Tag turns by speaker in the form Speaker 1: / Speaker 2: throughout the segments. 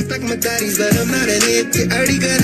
Speaker 1: stuck my daddies, but I'm not an it. Already got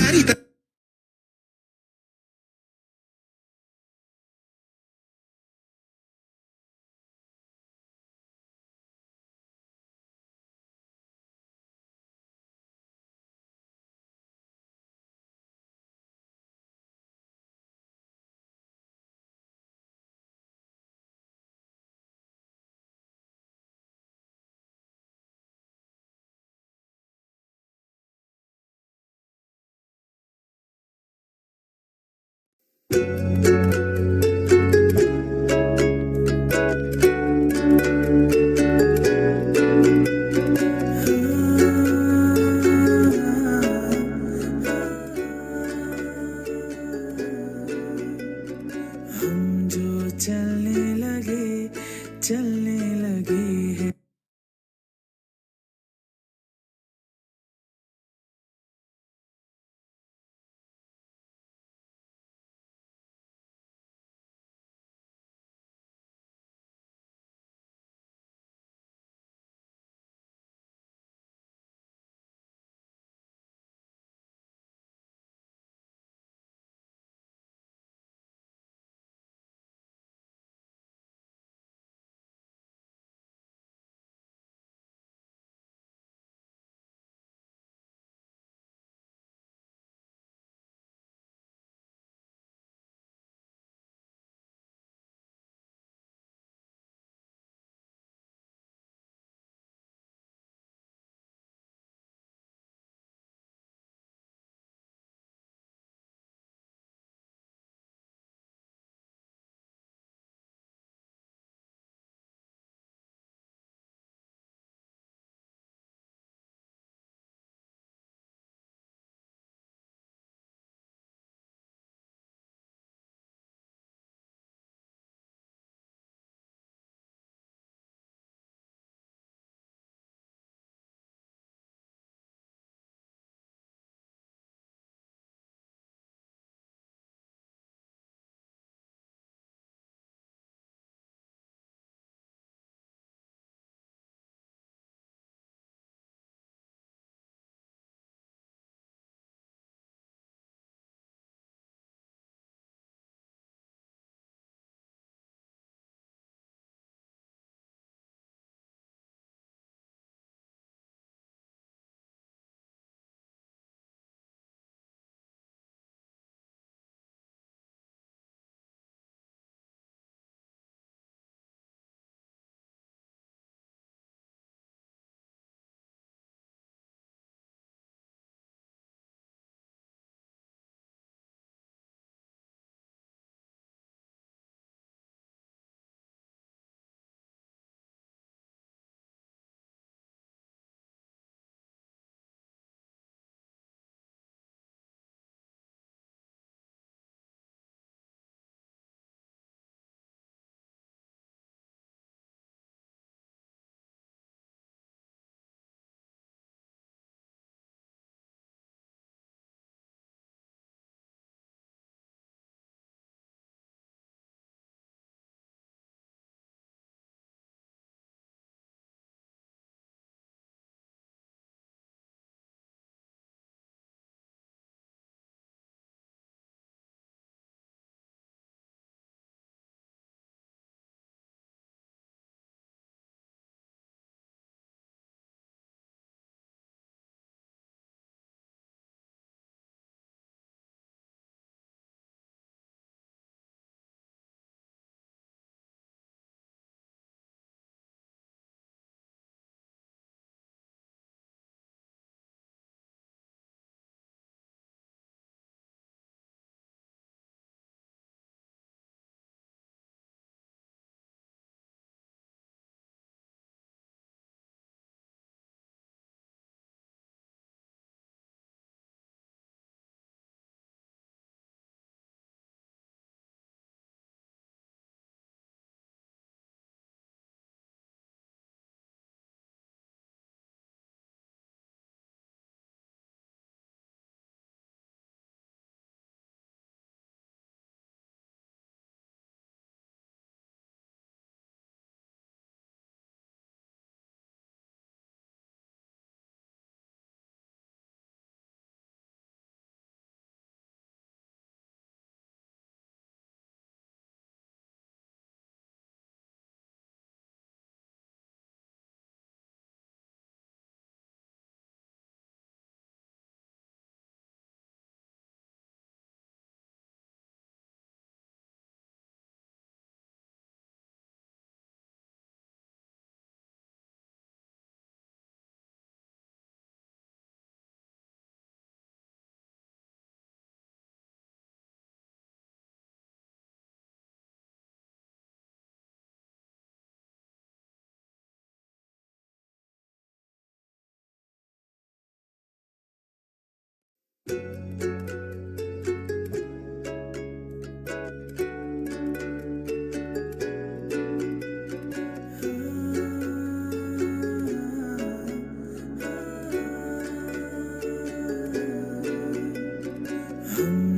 Speaker 2: हम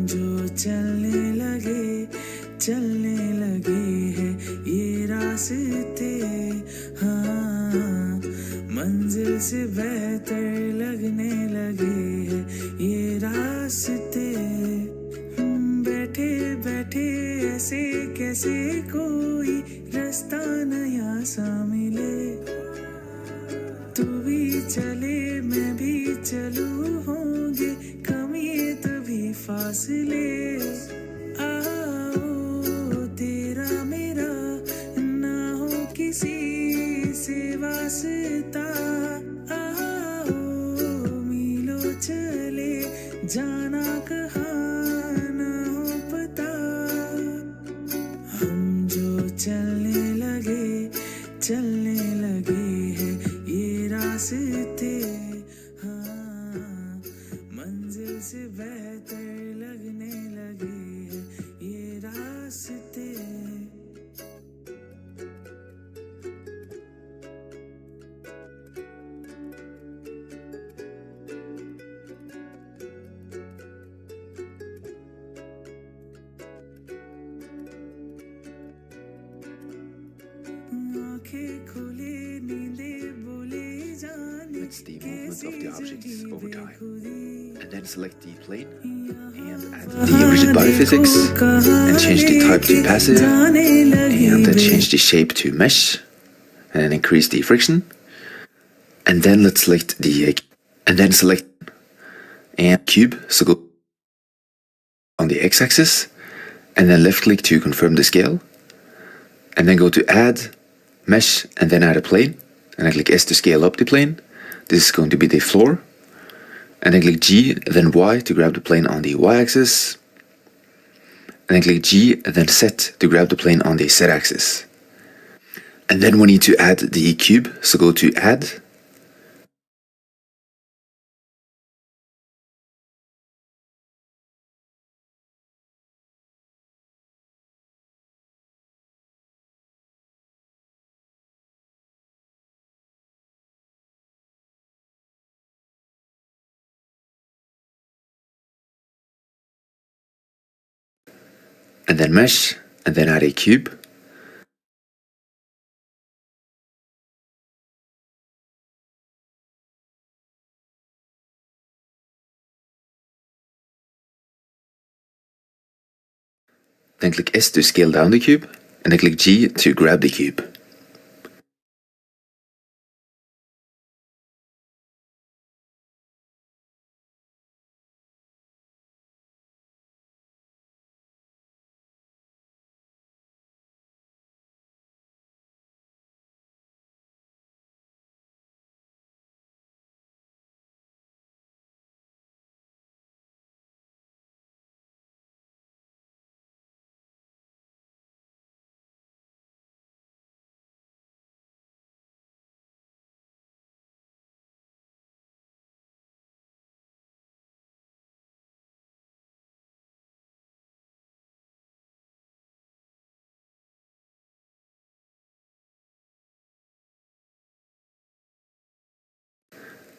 Speaker 2: जो चलने लगे हैं ये रास्ते, हाँ मंजिल से बेहतर लगने लगे हैं ये रास्ते। बैठे बैठे ऐसे कैसे कोई रास्ता नया सा मिले, तू भी चले मैं भी चलूं, होंगे कमी तभी फासले। आओ तेरा मेरा ना हो किसी से वास्ता, आओ मीलों चले जाना कहाँ ना हो पता। हम जो चलने लगे हैं ये रास्ते, हाँ मंजिल से बेहतर लगने लगे हैं ये रास्ते।
Speaker 3: It's the movement of the objects over time. And then select the plane and add the rigid body physics and change the type to passive and then change the shape to mesh and then increase the friction. And then let's select the cube, so go on the x-axis and then left click to confirm the scale and then go to add mesh and then add a plane and then click S to scale up the plane. This is going to be the floor and then click G then Y to grab the plane on the y-axis and then click G and then Z to grab the plane on the z-axis. And then we need to add the cube, so go to add and then mesh and then add a cube. Then click S to scale down the cube and then click G to grab the cube.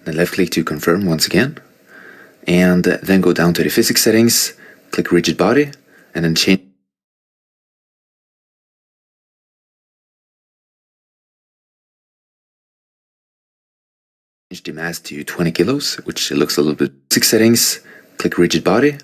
Speaker 3: Then left click to confirm once again and then go down to the physics settings, click rigid body and then change the mass to 20 kilos, which looks a little bit. Physics settings, click rigid body.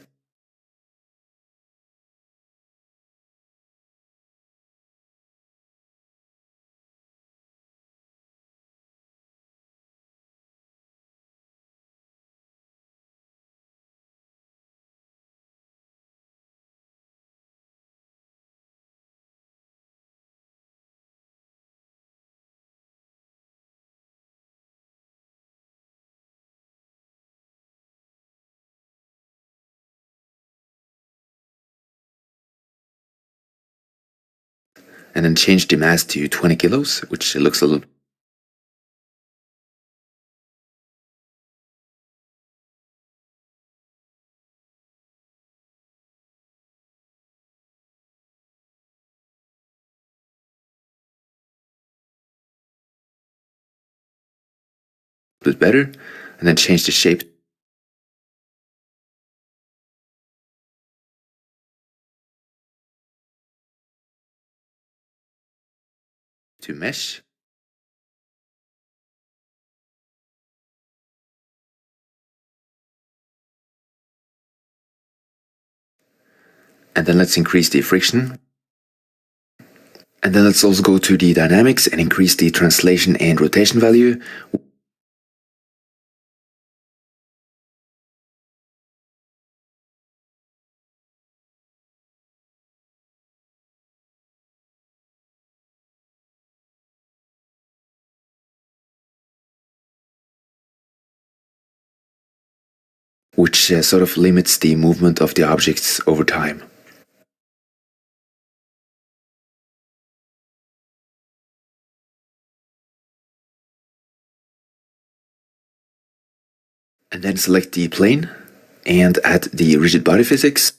Speaker 3: And then change the mass to 20 kilos, which looks a little bit better, and then change the shape to mesh. And then let's increase the friction. And then let's also go to the dynamics and increase the translation and rotation value. Which sort of limits the movement of the objects over time. And then select the plane and add the rigid body physics.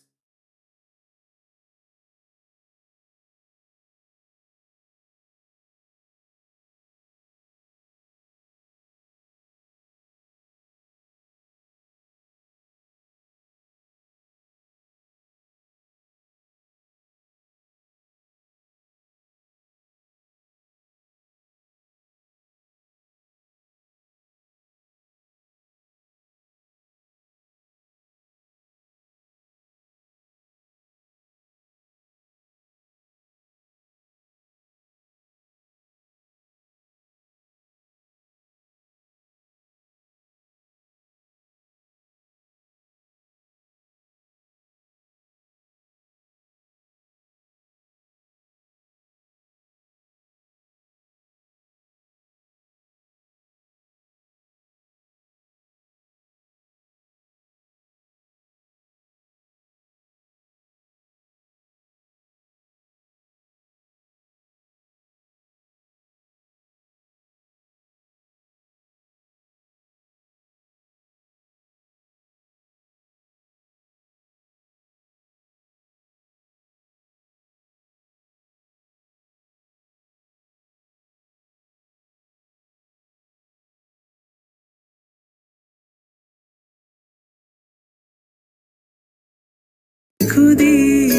Speaker 2: खुद ही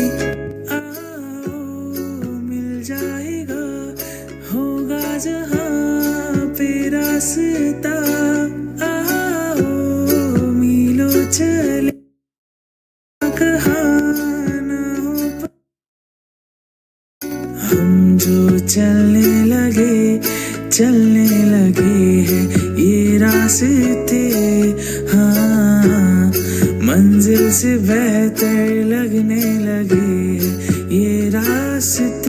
Speaker 2: आओ मिल जाएगा होगा जहाँ पे रास्ता आओ मीलों चले कहाँ ना हो हम जो चलने लगे हैं ये रास्ते हाँ मंजिल से बेहतर लगने लगे हैं ये रास्ते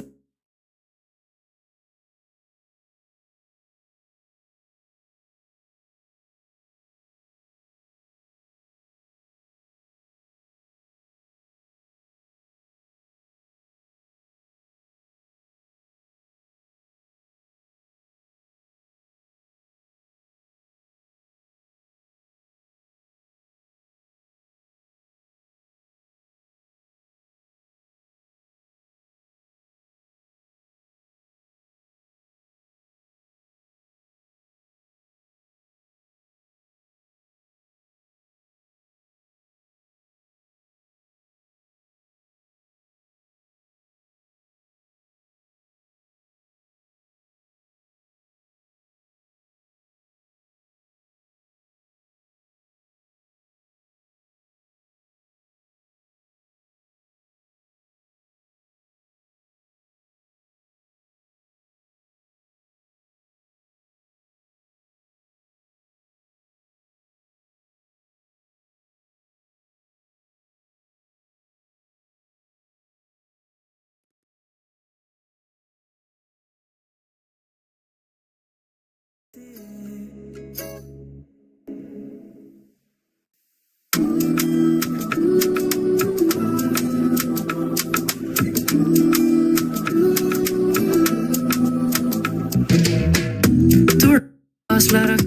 Speaker 2: फासला रख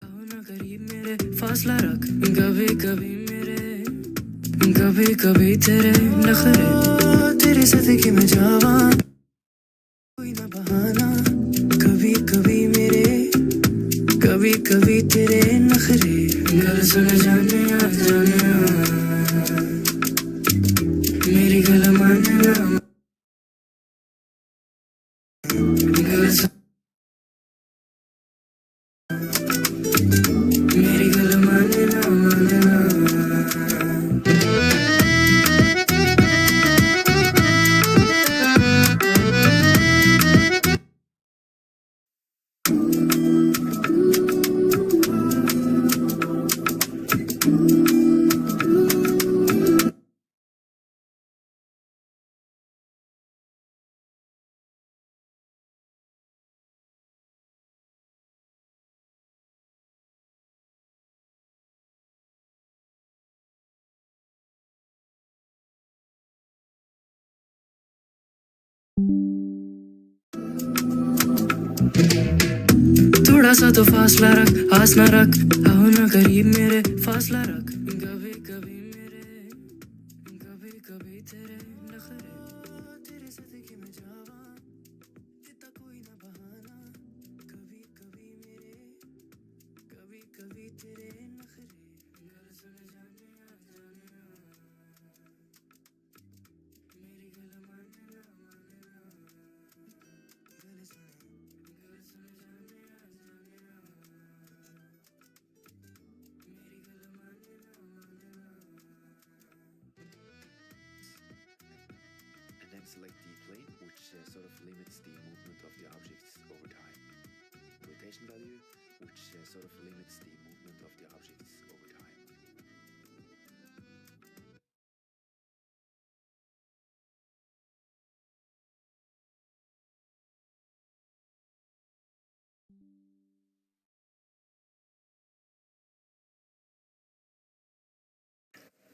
Speaker 2: ना करीब मेरे फासला रख कभी कभी मेरे कभी कभी तेरे नखरे तेरे सदके में जावा कोई ना बहाना कभी कभी मेरे कभी कभी तेरे नखरे गल सुन जाने मेरी गल मानना गल सुन मेरी गल मानना थोड़ा सा तो फासला रख आस ना रख आओ ना करीब मेरे फासला रख कभी कभी मेरे कभी कभी तेरे नखरे तेरे सदके में जावा देता कोई ना बहाना कभी कभी मेरे कभी कभी तेरे नखरे गल सुन जाने मेरी गल मानना गल सुन जाने
Speaker 3: And then select the plane, which sort of limits the movement of the objects over time. Rotation value, which sort of limits the movement of the objects over time.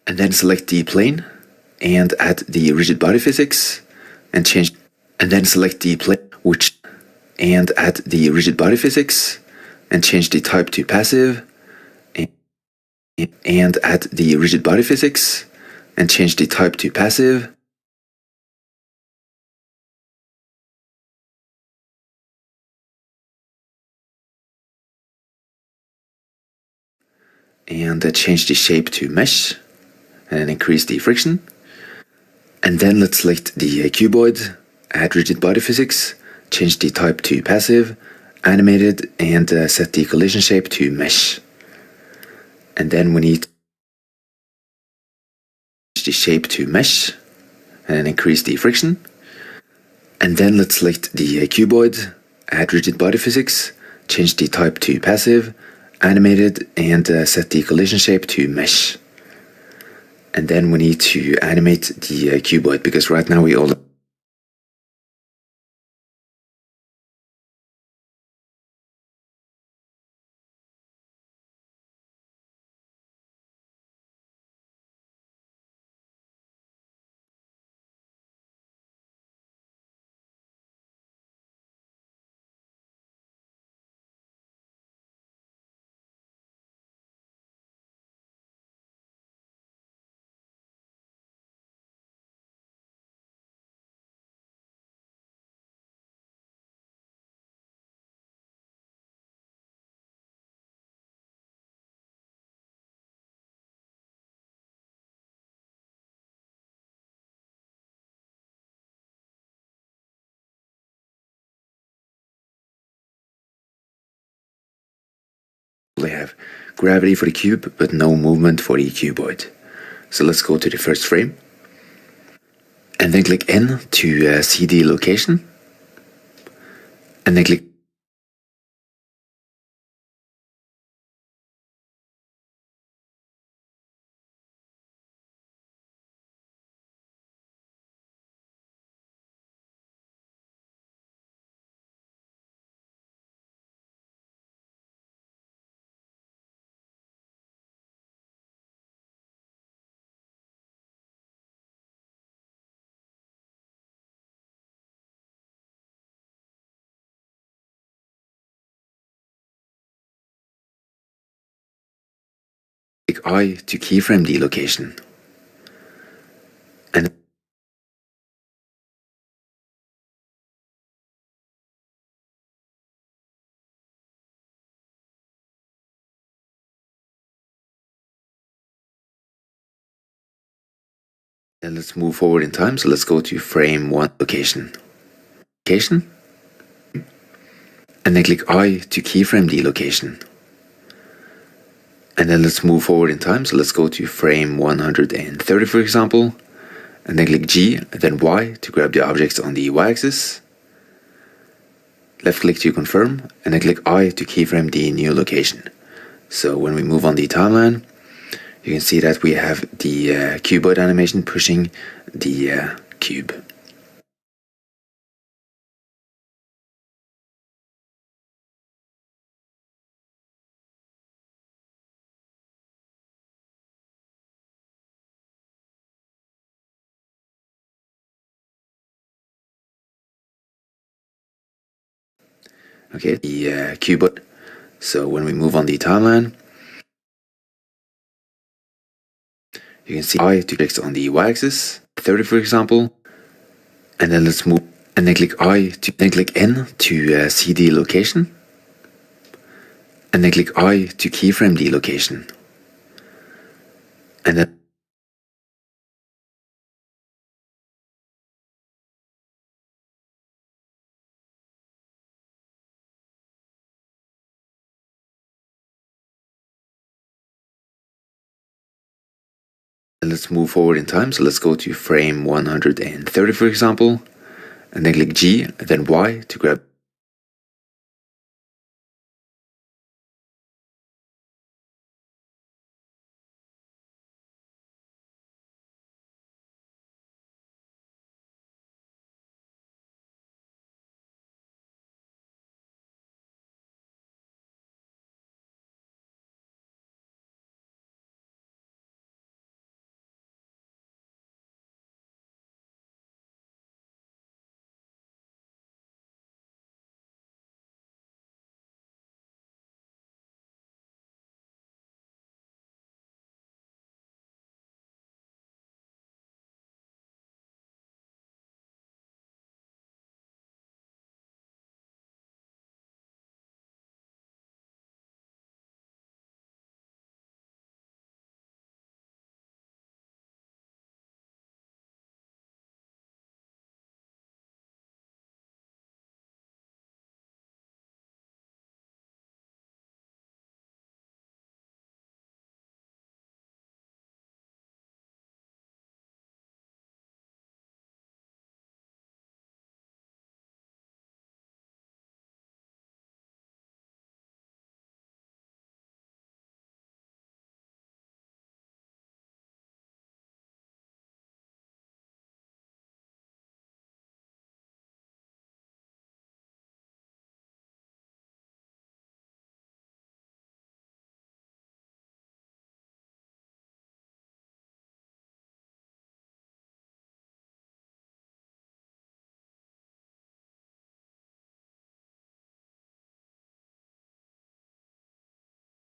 Speaker 3: And then select the plane and add the rigid body physics and change. And then select the plane, which and add the rigid body physics and change the type to passive. And add the rigid body physics and change the type to passive. And change the shape to mesh and increase the friction. And then let's select the cuboid, add rigid body physics, change the type to passive, animated, and set the collision shape to mesh. And then we need to change the shape to mesh and increase the friction. And then let's select the cuboid, add rigid body physics, change the type to passive, animated, and set the collision shape to mesh. And then we need to animate the cuboid because right now we all have gravity for the cube but no movement for the cuboid. So let's go to the first frame and then click N to see the location and then click I to keyframe the location. And Then let's move forward in time. So let's go to frame 1 location. Location. And then click I to keyframe the location. And then let's move forward in time. So let's go to frame 130, for example. And then click G, and then Y to grab the objects on the Y-axis. Left click to confirm, and then click I to keyframe the new location. So when we move on the timeline, you can see that we have the cuboid animation pushing the cube. Okay, the cuboid. So when we move on the timeline, you can see I to click on the Y-axis, 30 for example, and then let's move, and then click I to, then click N to see the location, and then click I to keyframe the location, and then let's move forward in time. So let's go to frame 130 for example, and then click G, and then Y to grab.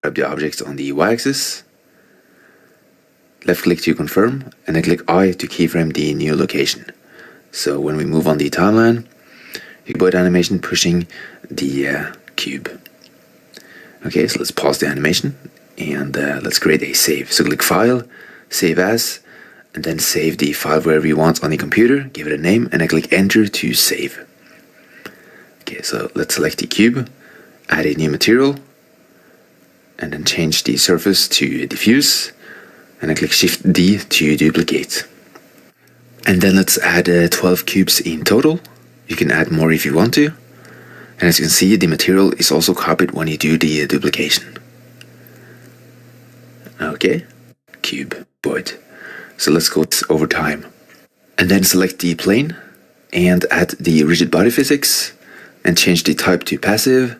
Speaker 3: Grab the objects on the Y-axis, left click to confirm, and then click I to keyframe the new location. So when we move on the timeline, cuboid animation pushing the cube. Okay, so let's pause the animation, and let's create a save. So click File, Save As, and then save the file wherever you want on the computer, give it a name, and then click Enter to save. Okay, so let's select the cube, add a new material, and then change the surface to diffuse, and then click Shift D to duplicate. And then let's add 12 cubes in total. You can add more if you want to. And as you can see, the material is also copied when you do the duplication. Okay, cube, void. So let's go over time. And then select the plane and add the rigid body physics and change the type to passive,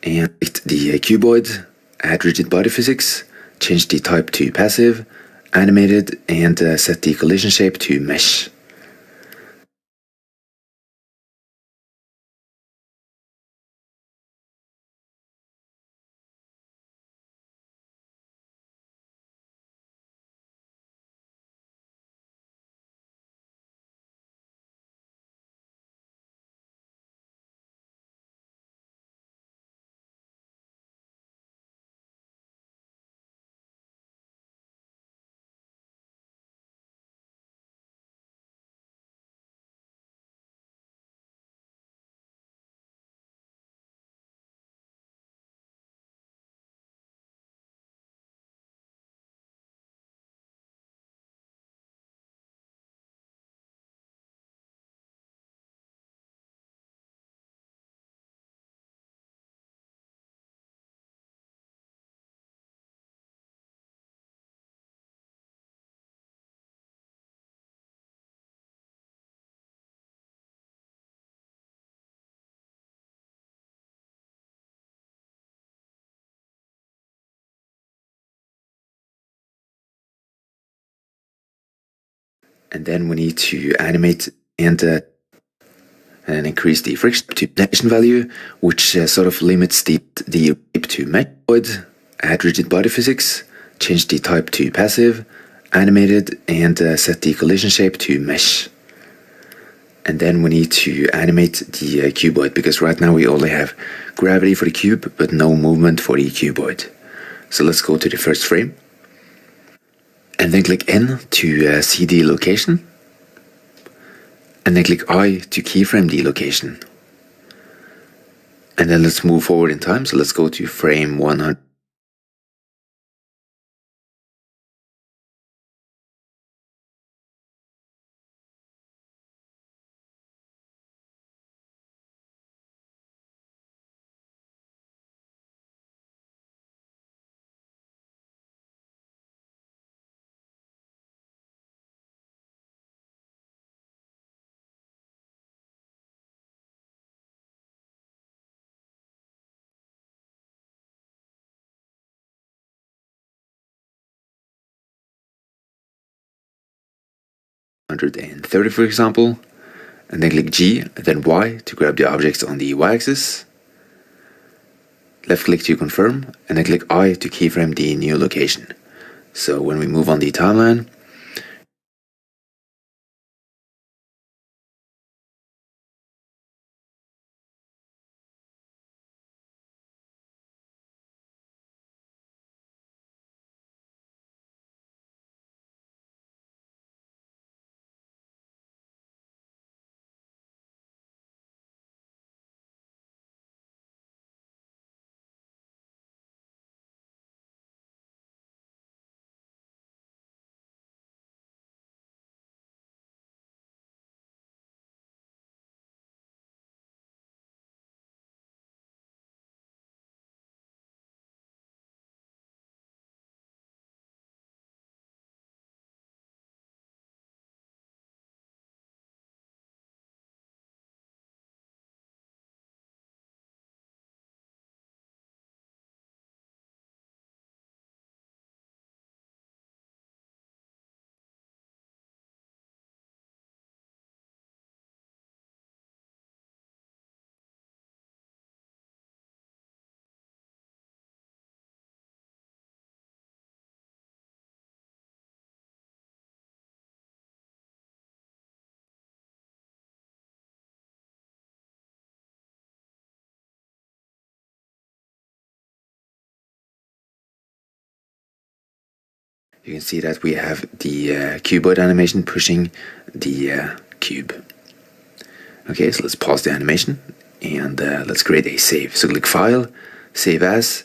Speaker 3: and select the cuboid, add rigid body physics, change the type to passive, animated, and set the collision shape to mesh. And then we need to animate and increase the friction to tension value, which sort of limits the shape to mesh. Add rigid body physics, change the type to passive, animated, and set the collision shape to mesh. And then we need to animate the cuboid, because right now we only have gravity for the cube, but no movement for the cuboid. So let's go to the first frame. And then click N to see the location. And then click I to keyframe the location. And then let's move forward in time. So let's go to frame 100. And 30, for example, and then click G, then Y to grab the objects on the Y-axis. Left click to confirm, and then click I to keyframe the new location. So when we move on the timeline, you can see that we have the cuboid animation pushing the cube. Okay, so let's pause the animation and let's create a save. So click File, Save As.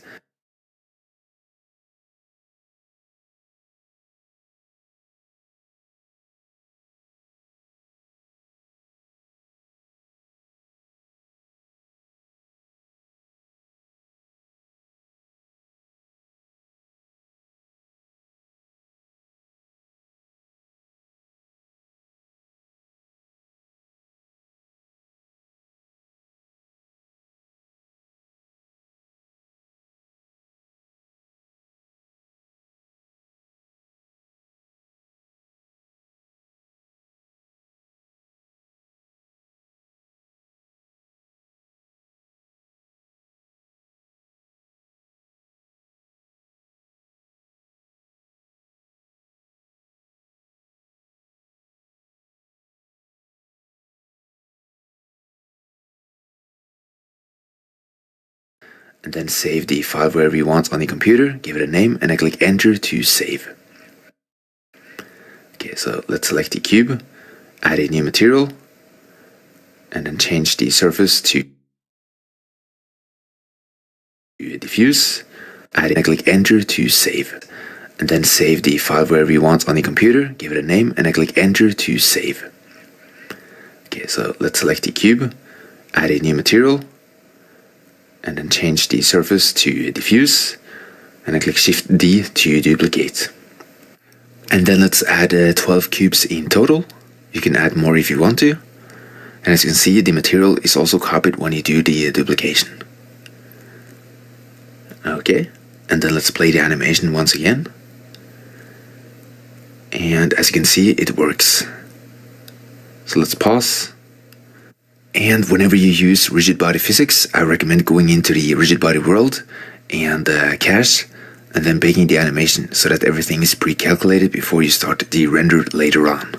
Speaker 3: And then save the file wherever you want on the computer, give it a name, and then click Enter to save. Okay, so let's select the cube, add a new material, and then change the surface to diffuse, add and click Enter to save. And then save the file wherever you want on the computer, give it a name, and then click Enter to save. Okay, so let's select the cube, add a new material, and then change the surface to diffuse, and then click Shift D to duplicate. And then let's add 12 cubes in total. You can add more if you want to. And as you can see, the material is also copied when you do the duplication. Okay, and then let's play the animation once again. And as you can see, it works. So let's pause. And whenever you use rigid body physics, I recommend going into the rigid body world and cache, and then baking the animation so that everything is pre-calculated before you start the render later on.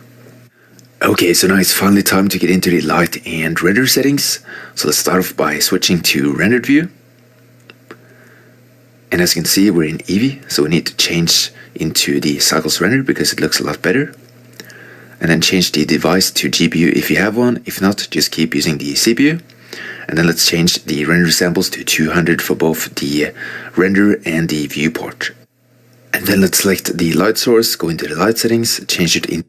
Speaker 3: Okay, so now it's finally time to get into the light and render settings. So let's start off by switching to rendered view. And as you can see, we're in Eevee, so we need to change into the cycles render because it looks a lot better. And then change the device to GPU if you have one. If not, just keep using the CPU. And then let's change the render samples to 200 for both the render and the viewport. And then let's select the light source, go into the light settings, change it in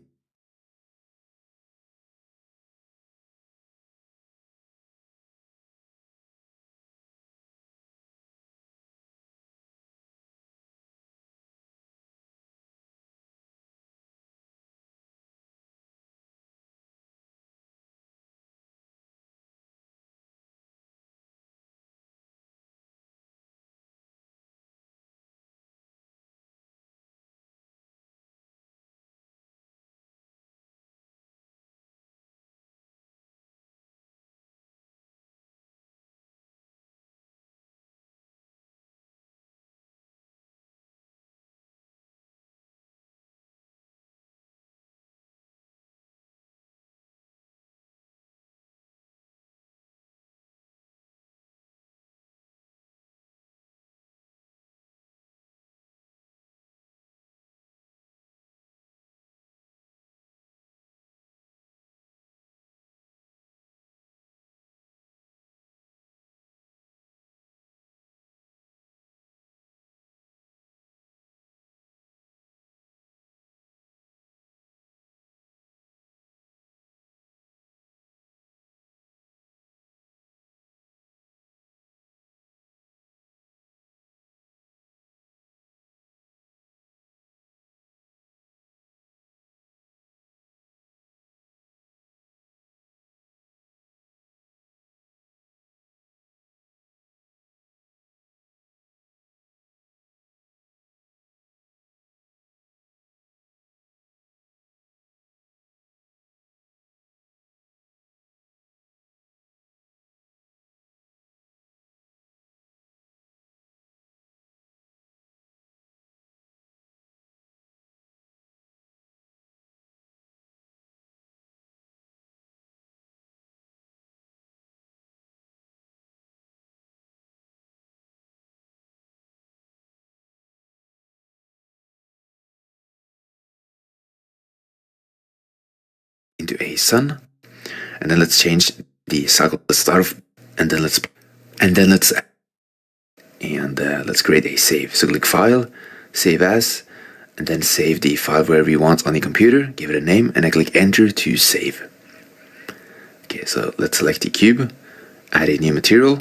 Speaker 3: into a sun. And then let's change the cycle to start off, and then let's create a save. So click File, Save As, and then save the file wherever you want on the computer, give it a name, and then click Enter to save. Okay, so let's select the cube, add a new material,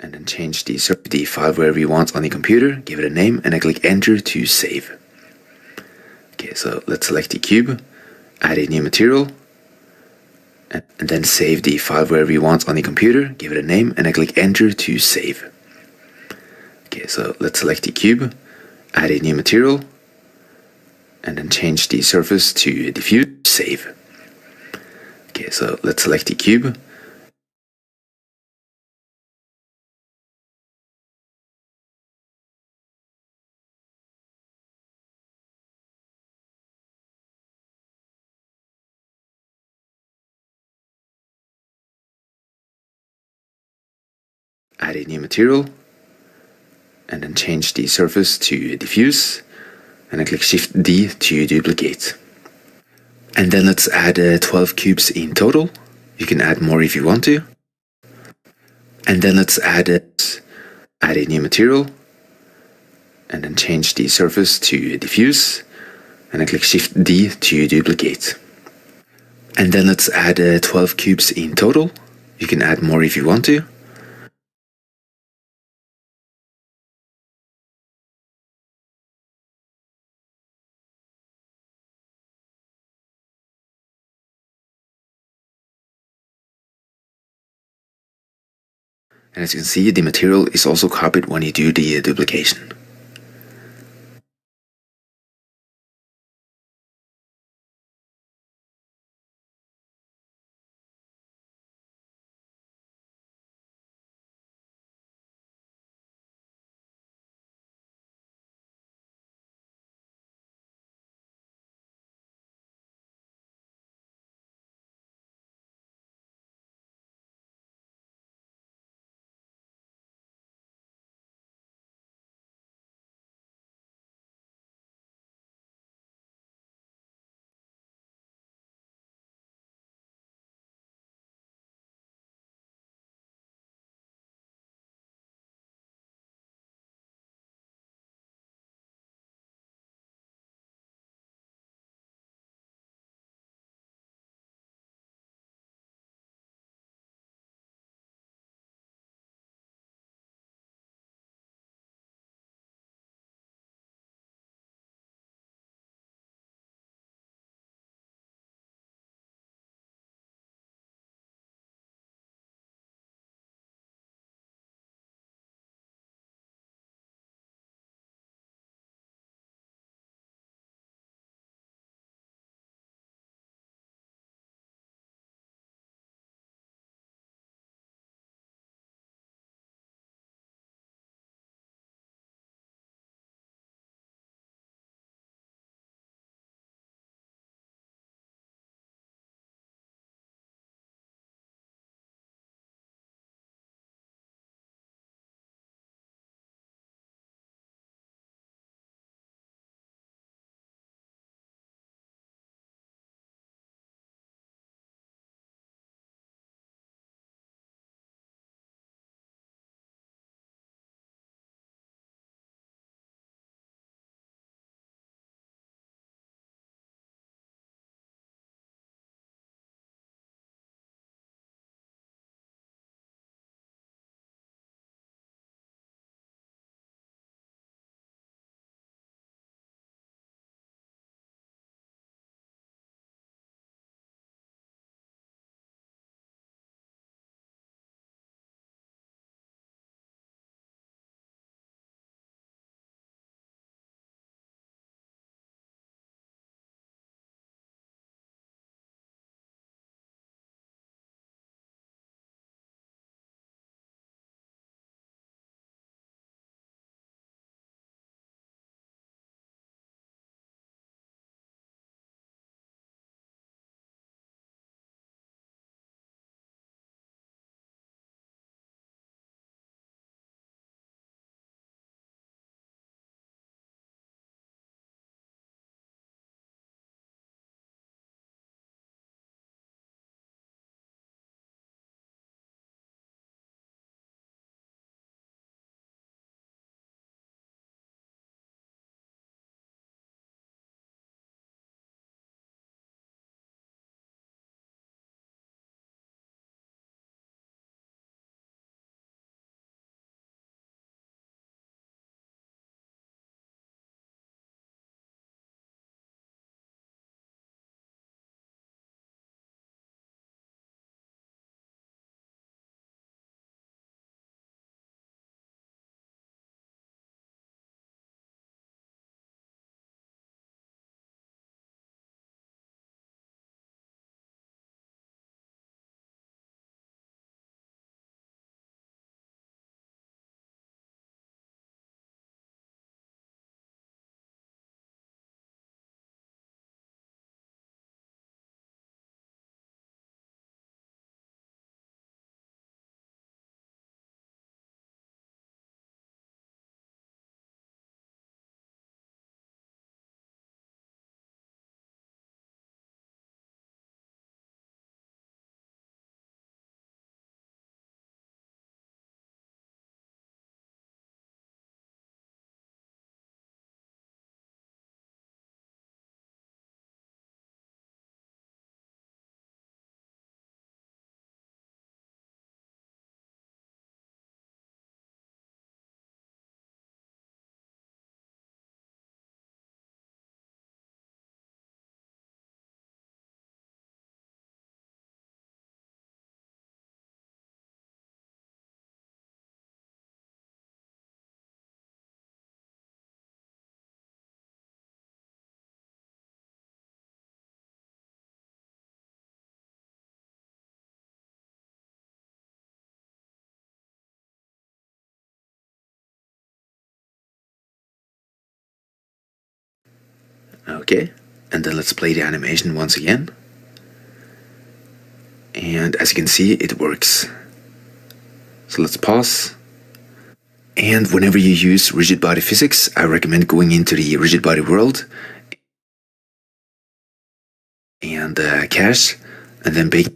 Speaker 3: and then change the file wherever you want on the computer, give it a name, and I click enter to save. Okay, so let's select the cube, add a new material, and then save the file wherever you want on the computer, give it a name, and I click enter to save. Okay, so let's select the cube, add a new material, and then change the surface to diffuse, save. Okay, so let's select the cube, add a new material, and then change the surface to diffuse, and I click Shift D to duplicate. And then let's add 12 cubes in total. You can add more if you want to. And then let's add a new material, and then change the surface to diffuse, and I click Shift D to duplicate. And then let's add 12 cubes in total. You can add more if you want to. And as you can see, the material is also copied when you do the duplication. Okay, and then let's play the animation once again. And as you can see, it works. So let's pause. And whenever you use rigid body physics, I recommend going into the rigid body world and cache, and then bake.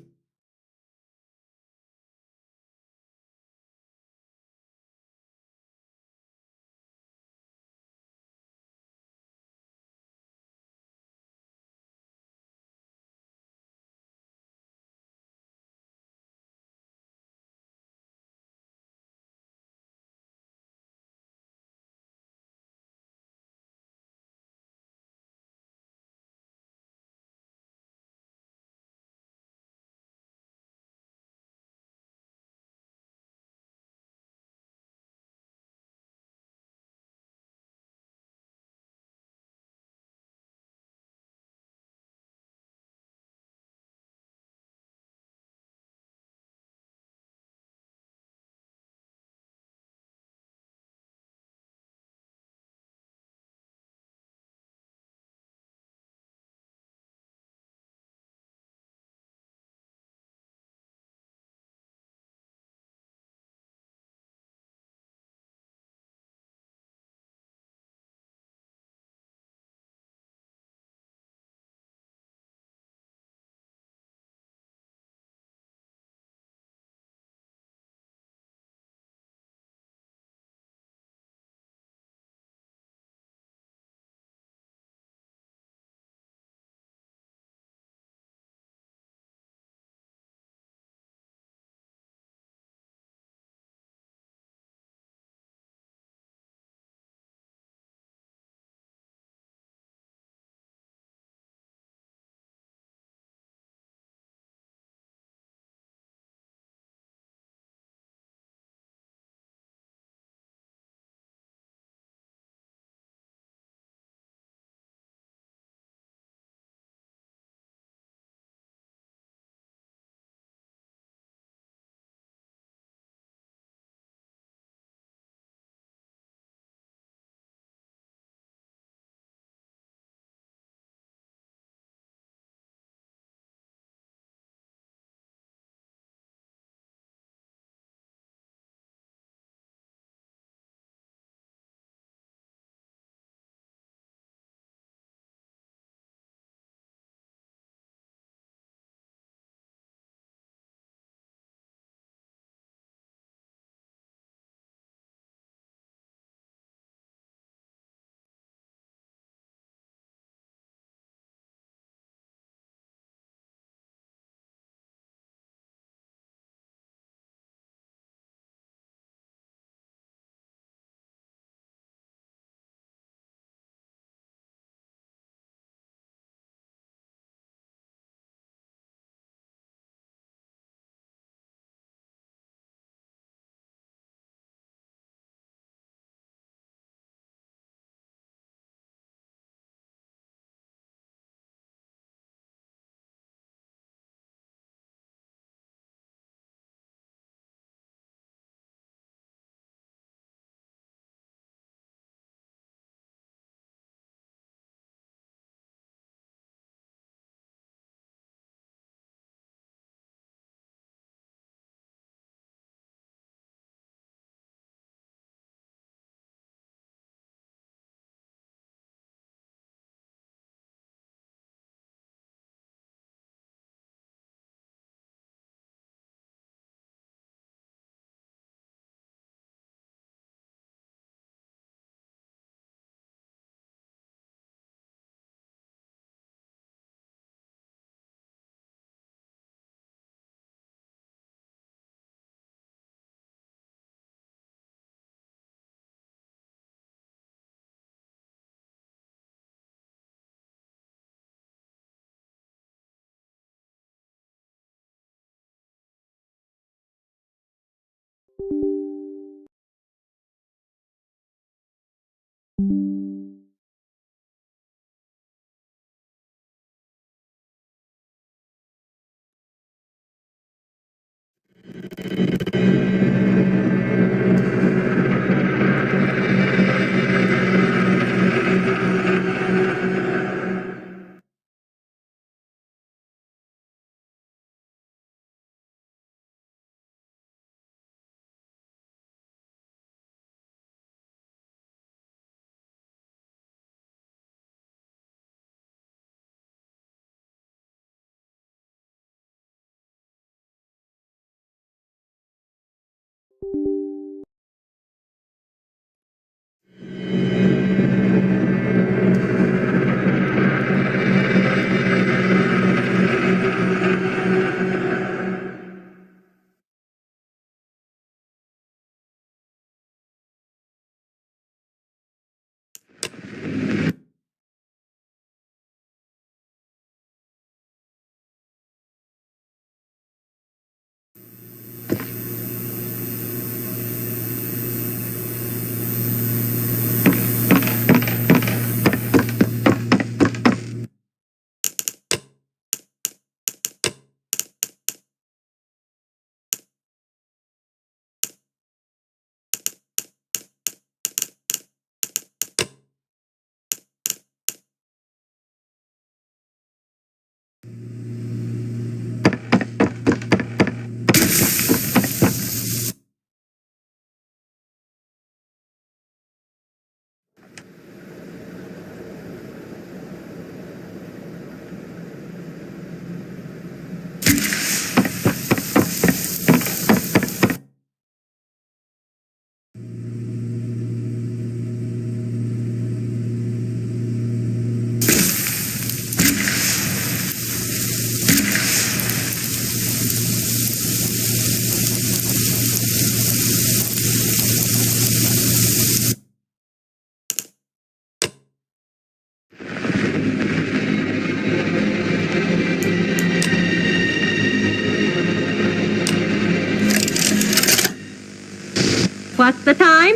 Speaker 4: What's the time?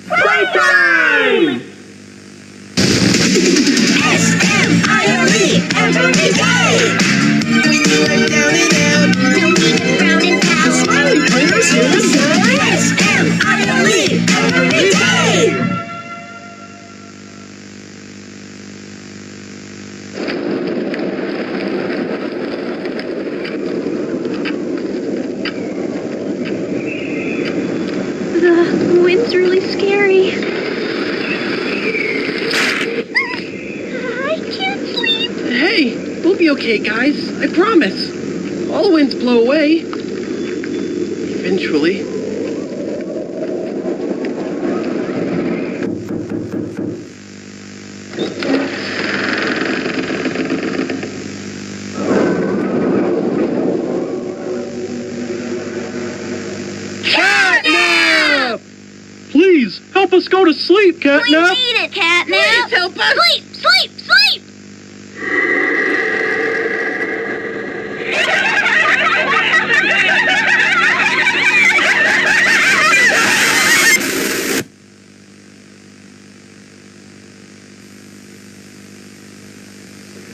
Speaker 5: Playtime! S-M-I-R-E, every day!
Speaker 1: When you are down and out,
Speaker 5: No need to frown and pout. Smiling players in the sun. S-M-I-R-E, every day!
Speaker 4: The wind's really scary. I can't sleep.
Speaker 6: Hey, we'll be okay, guys. I promise. All winds blow away. Eventually. Catnap! Please, help us go to sleep, Catnap!
Speaker 5: We need it, Catnap!
Speaker 6: Please help us!
Speaker 5: Sleep, sleep, sleep!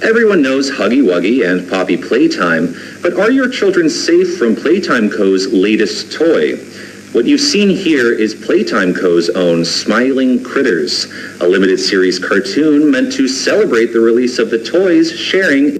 Speaker 7: Everyone knows Huggy Wuggy and Poppy Playtime, but are your children safe from Playtime Co.'s latest toy? What you've seen here is Playtime Co.'s own Smiling Critters, a limited series cartoon meant to celebrate the release of the toys sharing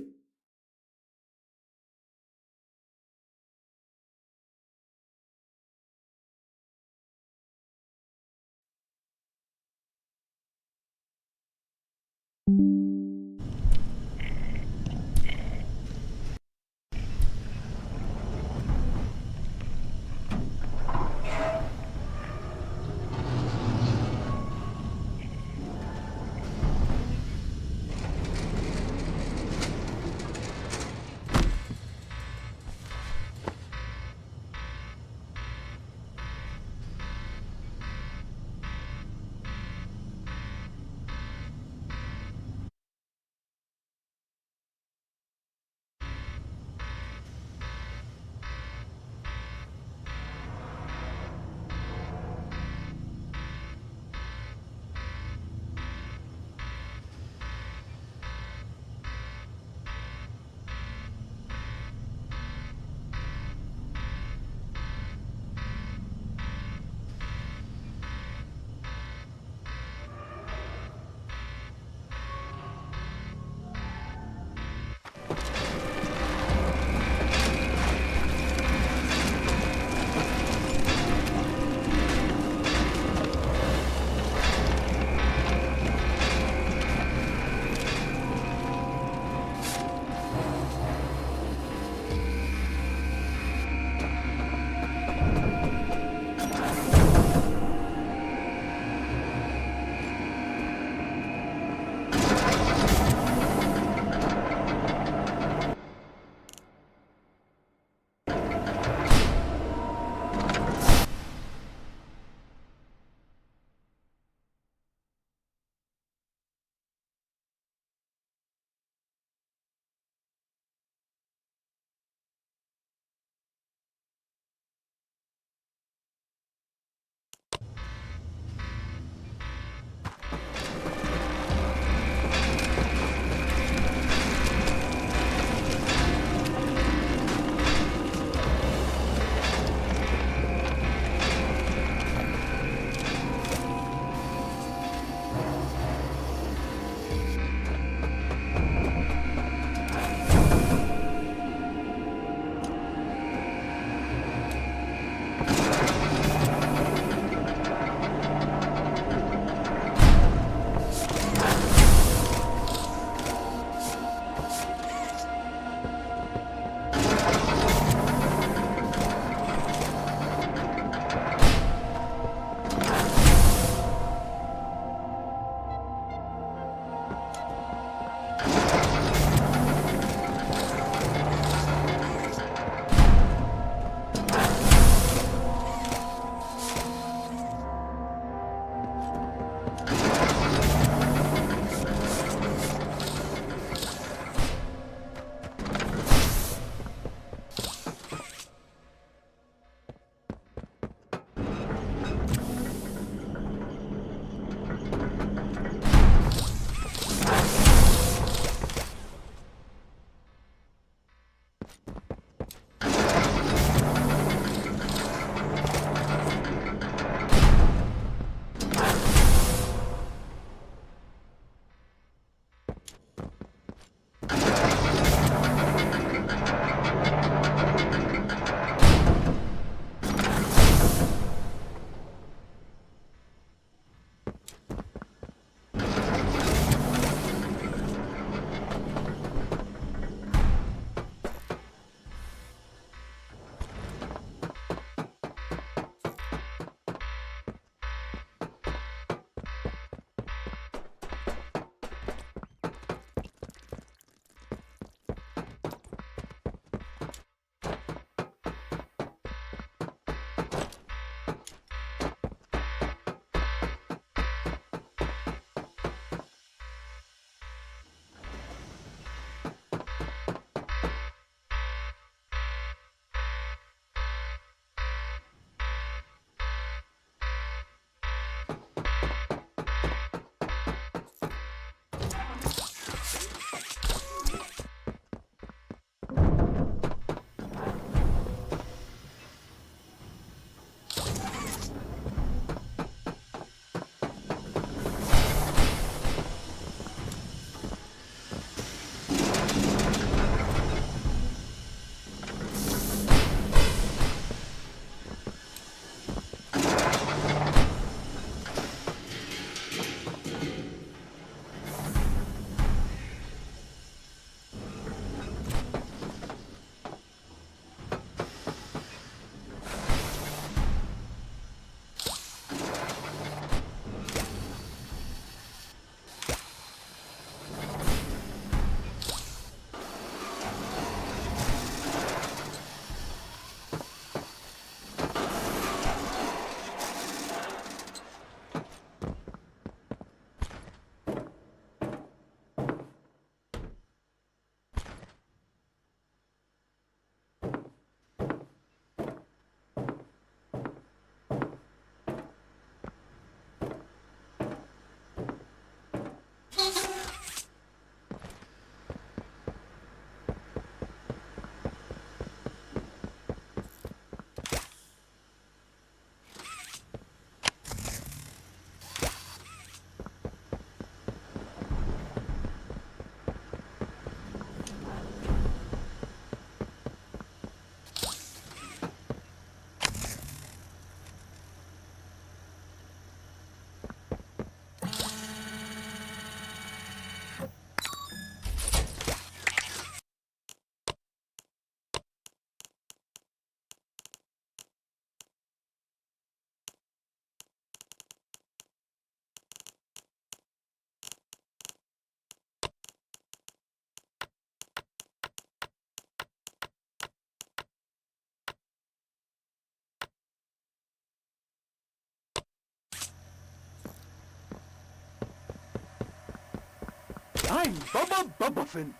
Speaker 8: I'm Bubba Bubbaphant.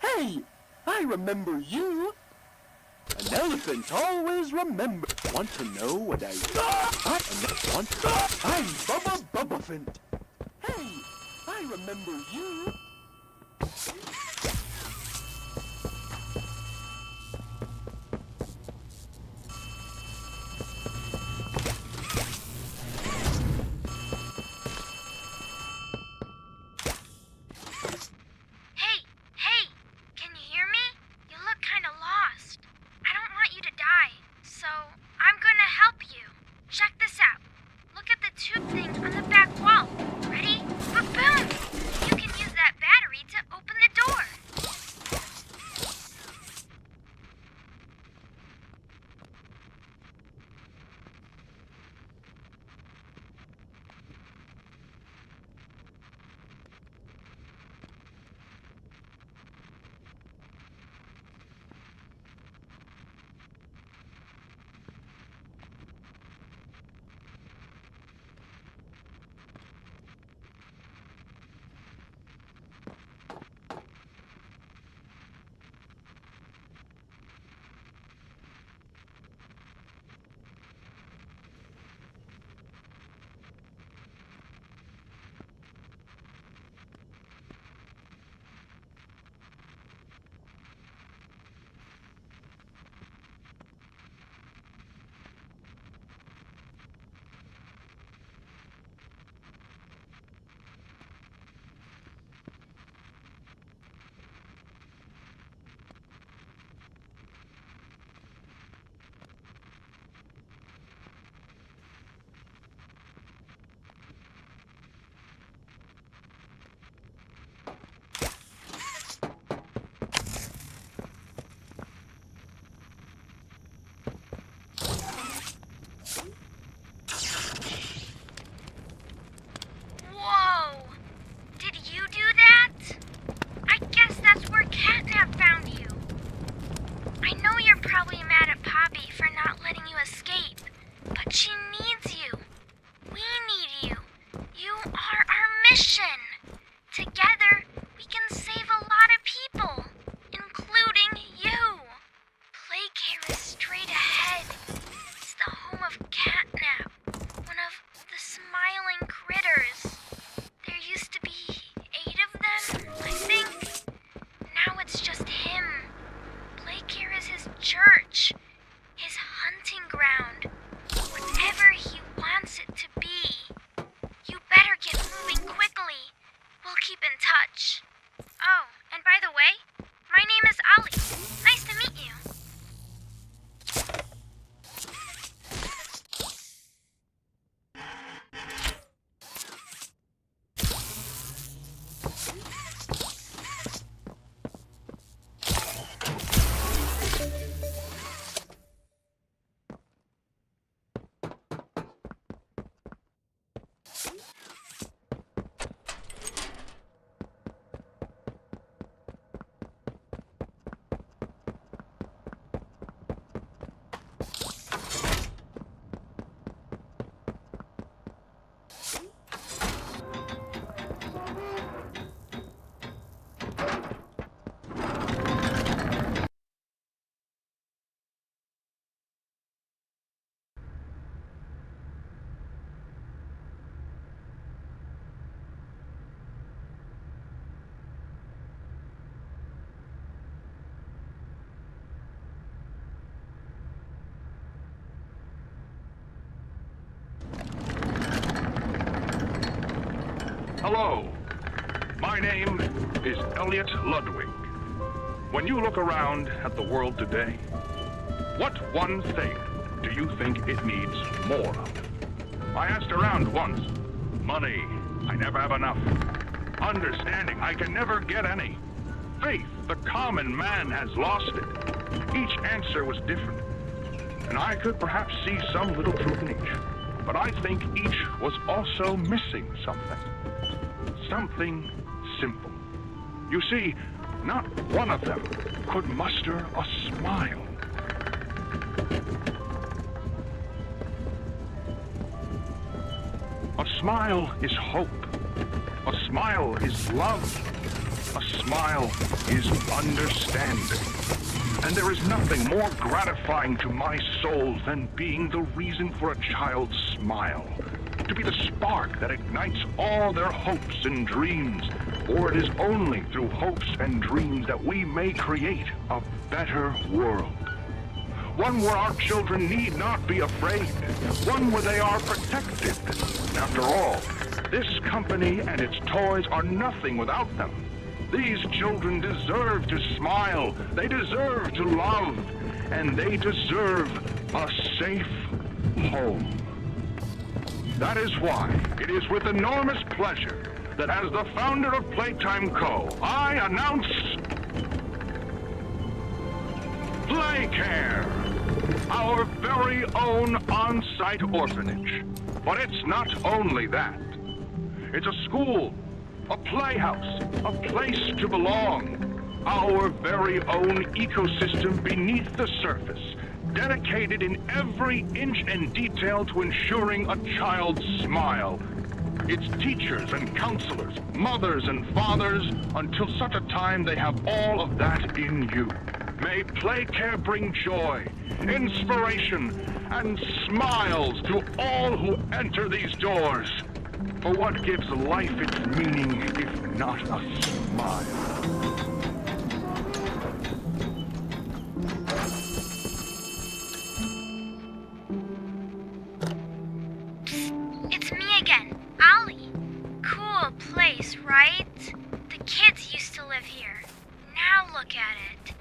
Speaker 8: Hey, I remember you. An elephant always remembers. Want to know what I want? I'm Bubba Bubbaphant. Hey, I remember you.
Speaker 9: Hey, can you hear me? You look kind of lost. I don't want you to die, so I'm gonna help you. Check this out. Look at the tube thing on the back wall. Ready? Boom! You can use that battery to open the door. mission. Together, we can save a lot of people, including you. Playcare is straight ahead. It's the home of Catnap, one of the smiling critters. There used to be 8 of them, I think. Now it's just him. Playcare is his church, his hunting ground, whatever he wants it to be. You better get moving quickly. We'll keep in touch. Oh, and by the way, my name is Ali. Nice to meet you.
Speaker 10: Hello, my name is Elliot Ludwig. When you look around at the world today, what one thing do you think it needs more of? I asked around once. Money, I never have enough. Understanding, I can never get any. Faith, the common man has lost it. Each answer was different, and I could perhaps see some little truth in each. But I think each was also missing something. Something simple. You see, not one of them could muster a smile. A smile is hope. A smile is love. A smile is understanding. And there is nothing more gratifying to my soul than being the reason for a child's smile. To be the spark that ignites all their hopes and dreams. For it is only through hopes and dreams that we may create a better world. One where our children need not be afraid. One where they are protected. After all, this company and its toys are nothing without them. These children deserve to smile. They deserve to love. And they deserve a safe home. That is why it is with enormous pleasure that as the founder of Playtime Co., I announce Playcare, our very own on-site orphanage. But it's not only that. It's a school, a playhouse, a place to belong, our very own ecosystem beneath the surface, dedicated in every inch and detail to ensuring a child's smile. Its teachers and counselors, mothers and fathers, until such a time they have all of that in you. May Playcare bring joy, inspiration, and smiles to all who enter these doors. For what gives life its meaning if not a smile?
Speaker 9: It's me again, Ollie. Cool place, right? The kids used to live here. Now look at it.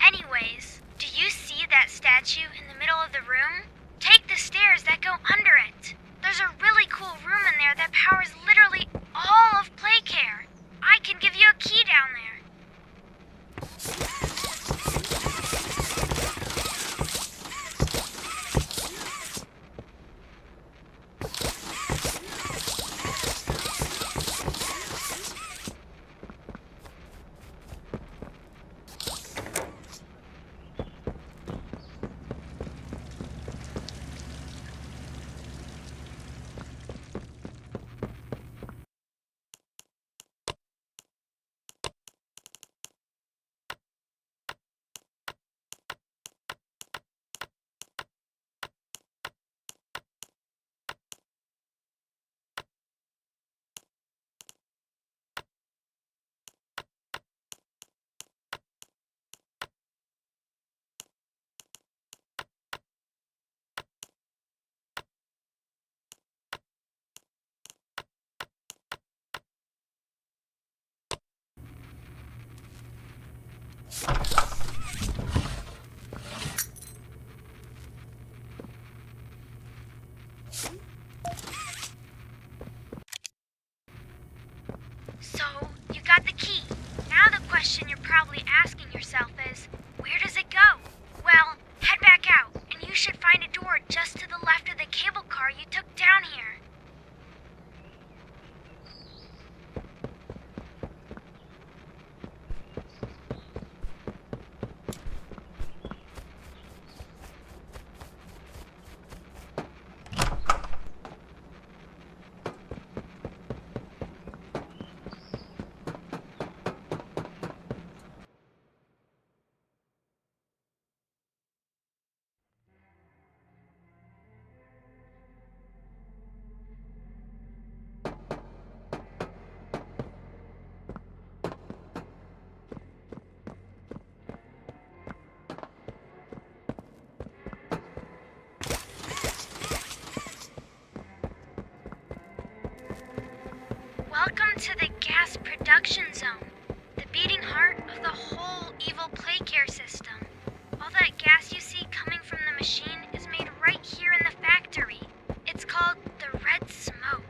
Speaker 9: Anyways, do you see that statue in the middle of the room? Take the stairs that go under it. There's a really cool room in there that powers literally all of Playcare. I can give you a key down there. So, you got the key. Now the question you're probably asking yourself is, where does it go? Well, head back out, and you should find a door just to the left of the cable car you took down here. Welcome to the gas production zone, the beating heart of the whole evil play care system. All that gas you see coming from the machine is made right here in the factory. It's called the red smoke.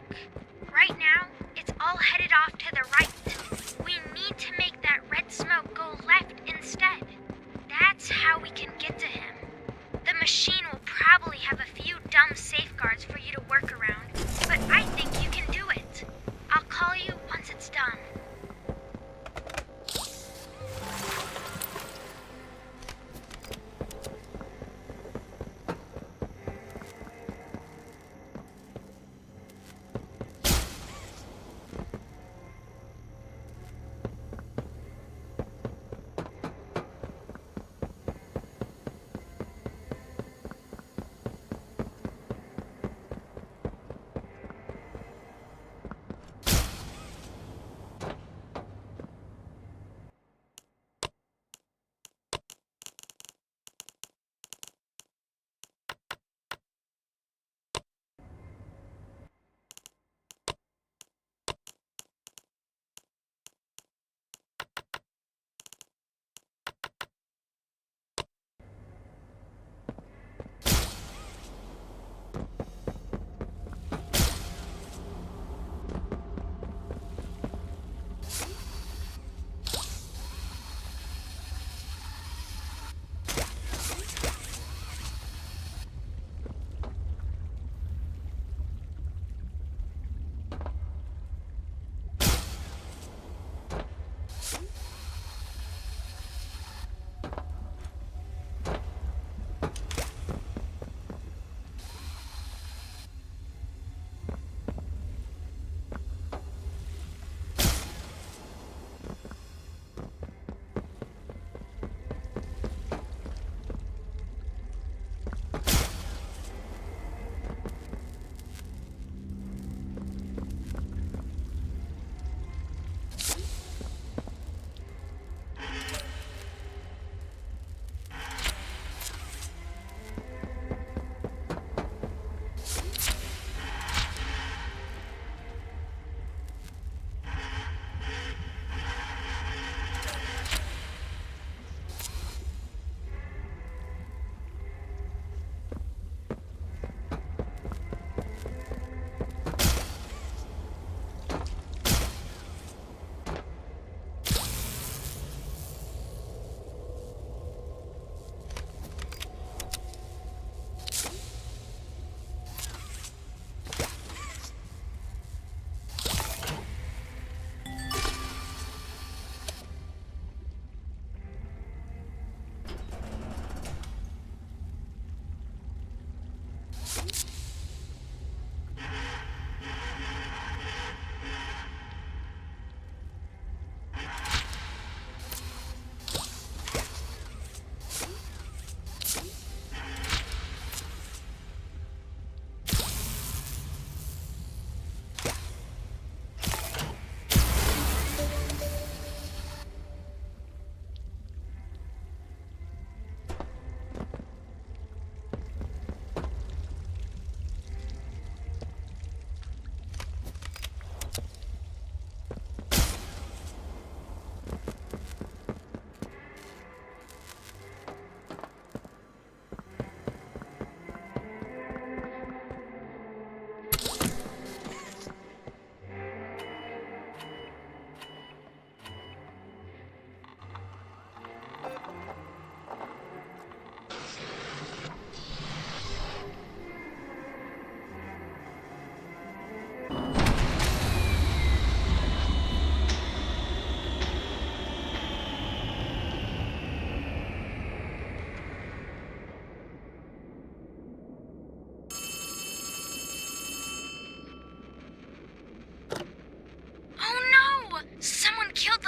Speaker 9: Right now, it's all headed off to the right. We need to make that red smoke go left instead. That's how we can get to him. The machine will probably have a few dumb safeguards for you to work around, but I think you can do it. I'll call you once it's done.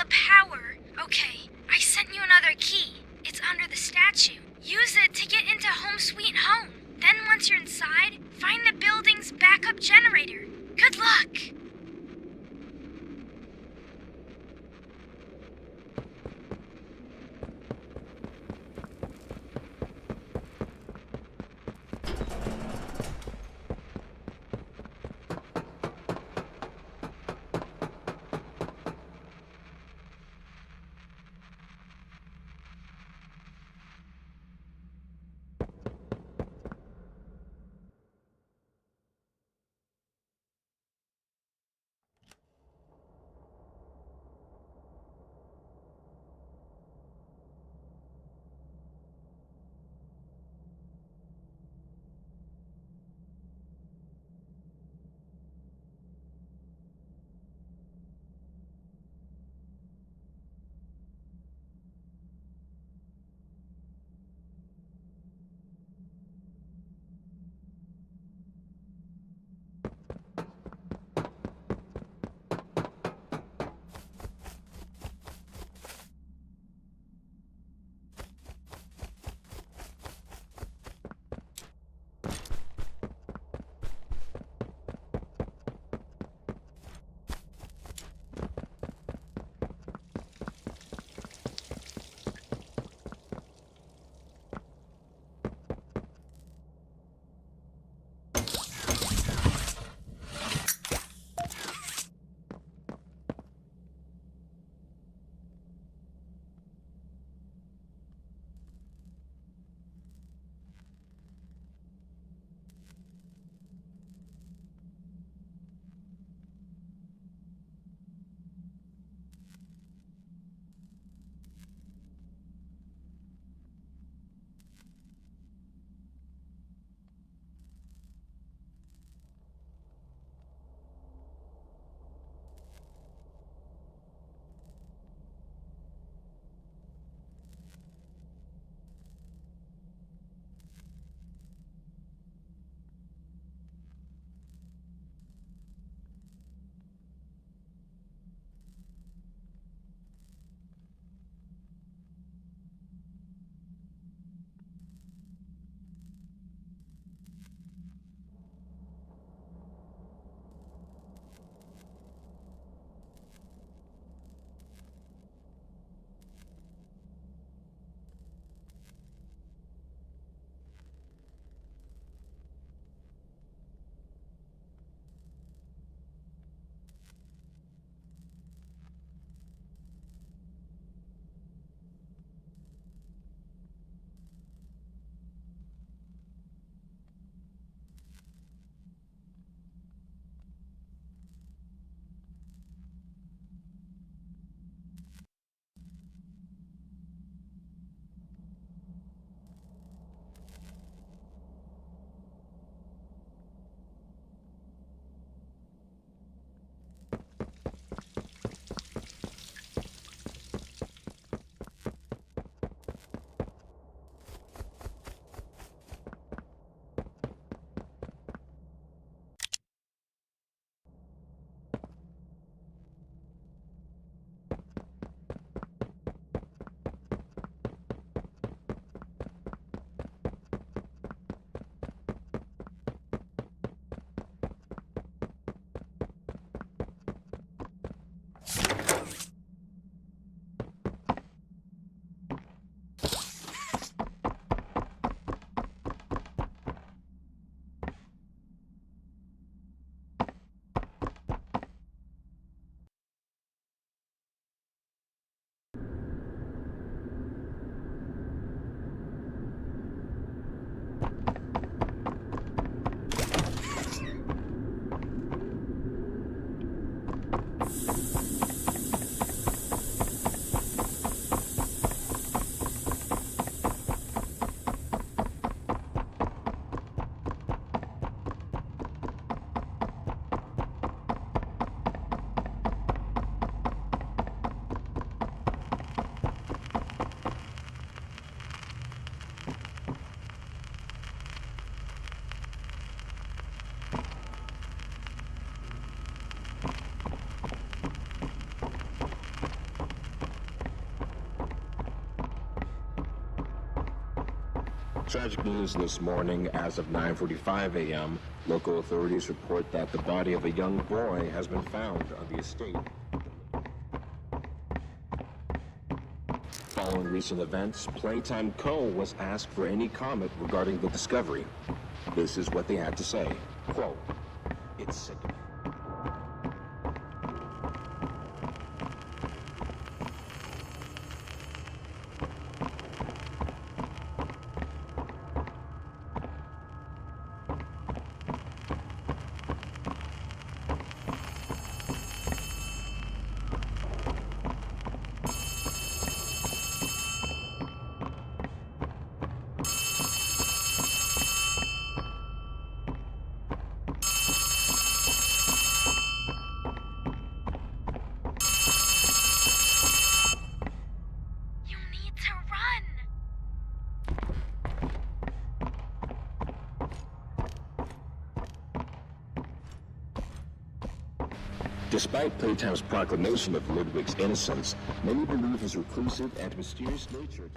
Speaker 9: the power. Okay, I sent you another key. It's under the statue. Use it to get into Home Sweet Home. Then once you're inside, find the building's backup generator. Good luck!
Speaker 11: Tragic news this morning. As of 9:45 a.m., local authorities report that the body of a young boy has been found on the estate. Following recent events, Playtime Co. was asked for any comment regarding the discovery. This is what they had to say. Quote, "It's sickening."
Speaker 9: You need to run.
Speaker 11: Despite Playtime's proclamation of Ludwig's innocence, many believe his reclusive and mysterious nature.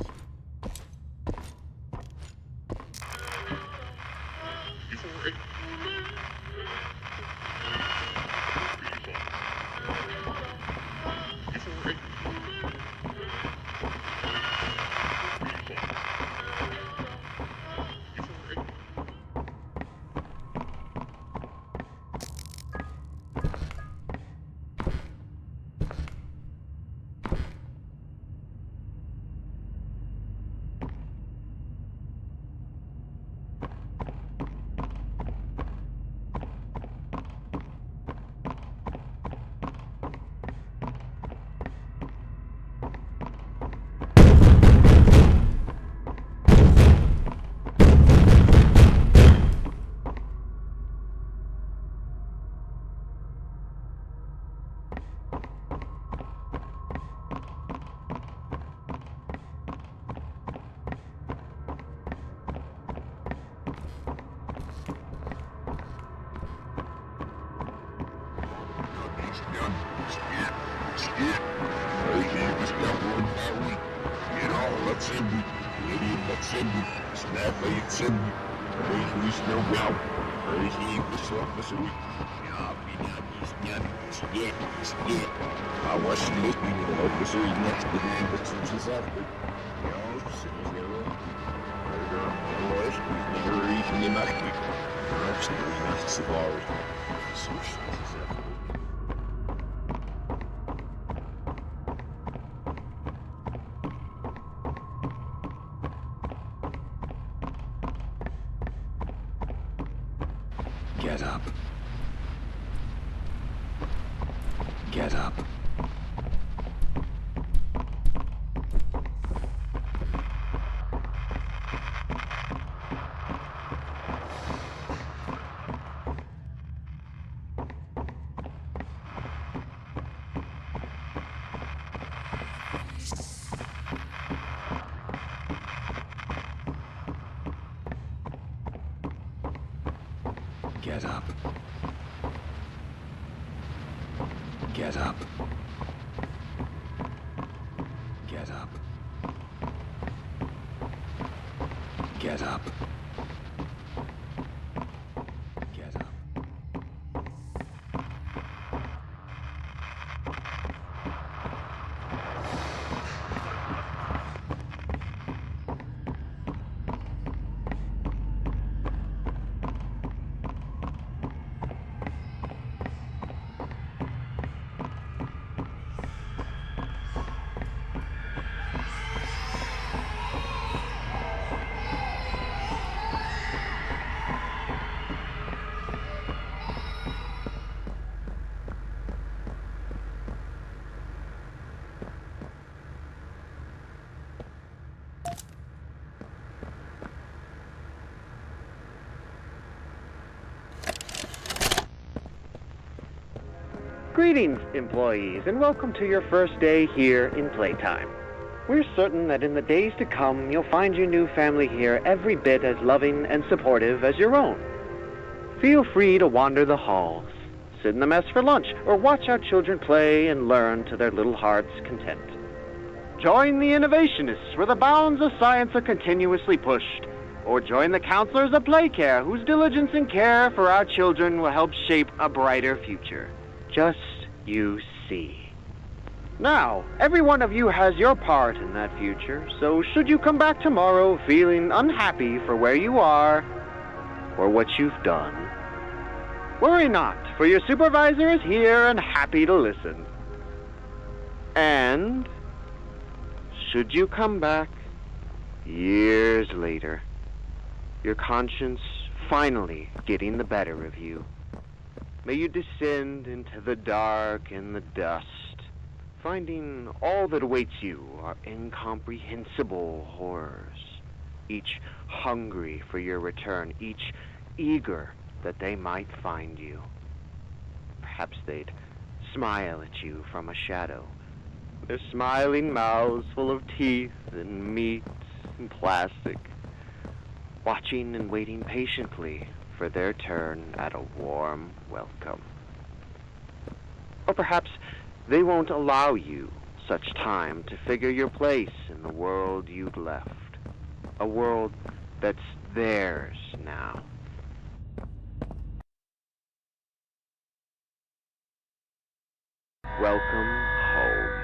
Speaker 11: Get up. Get up. Get up. Get up. Get up. Get up. Get up.
Speaker 12: Greetings, employees, and welcome to your first day here in Playtime. We're certain that in the days to come, you'll find your new family here every bit as loving and supportive as your own. Feel free to wander the halls, sit in the mess for lunch, or watch our children play and learn to their little hearts' content. Join the innovationists where the bounds of science are continuously pushed, Or join the counselors of Play Care, whose diligence and care for our children will help shape a brighter future. Just you see. Now, every one of you has your part in that future, so should you come back tomorrow feeling unhappy for where you are or what you've done, worry not, for your supervisor is here and happy to listen. And should you come back years later, your conscience finally getting the better of you, may you descend into the dark and the dust, finding all that awaits you are incomprehensible horrors, each hungry for your return, each eager that they might find you. Perhaps they'd smile at you from a shadow, their smiling mouths full of teeth and meat and plastic, watching and waiting patiently for their turn at a warm welcome. Or perhaps they won't allow you such time to figure your place in the world you'd left, a world that's theirs now. Welcome home.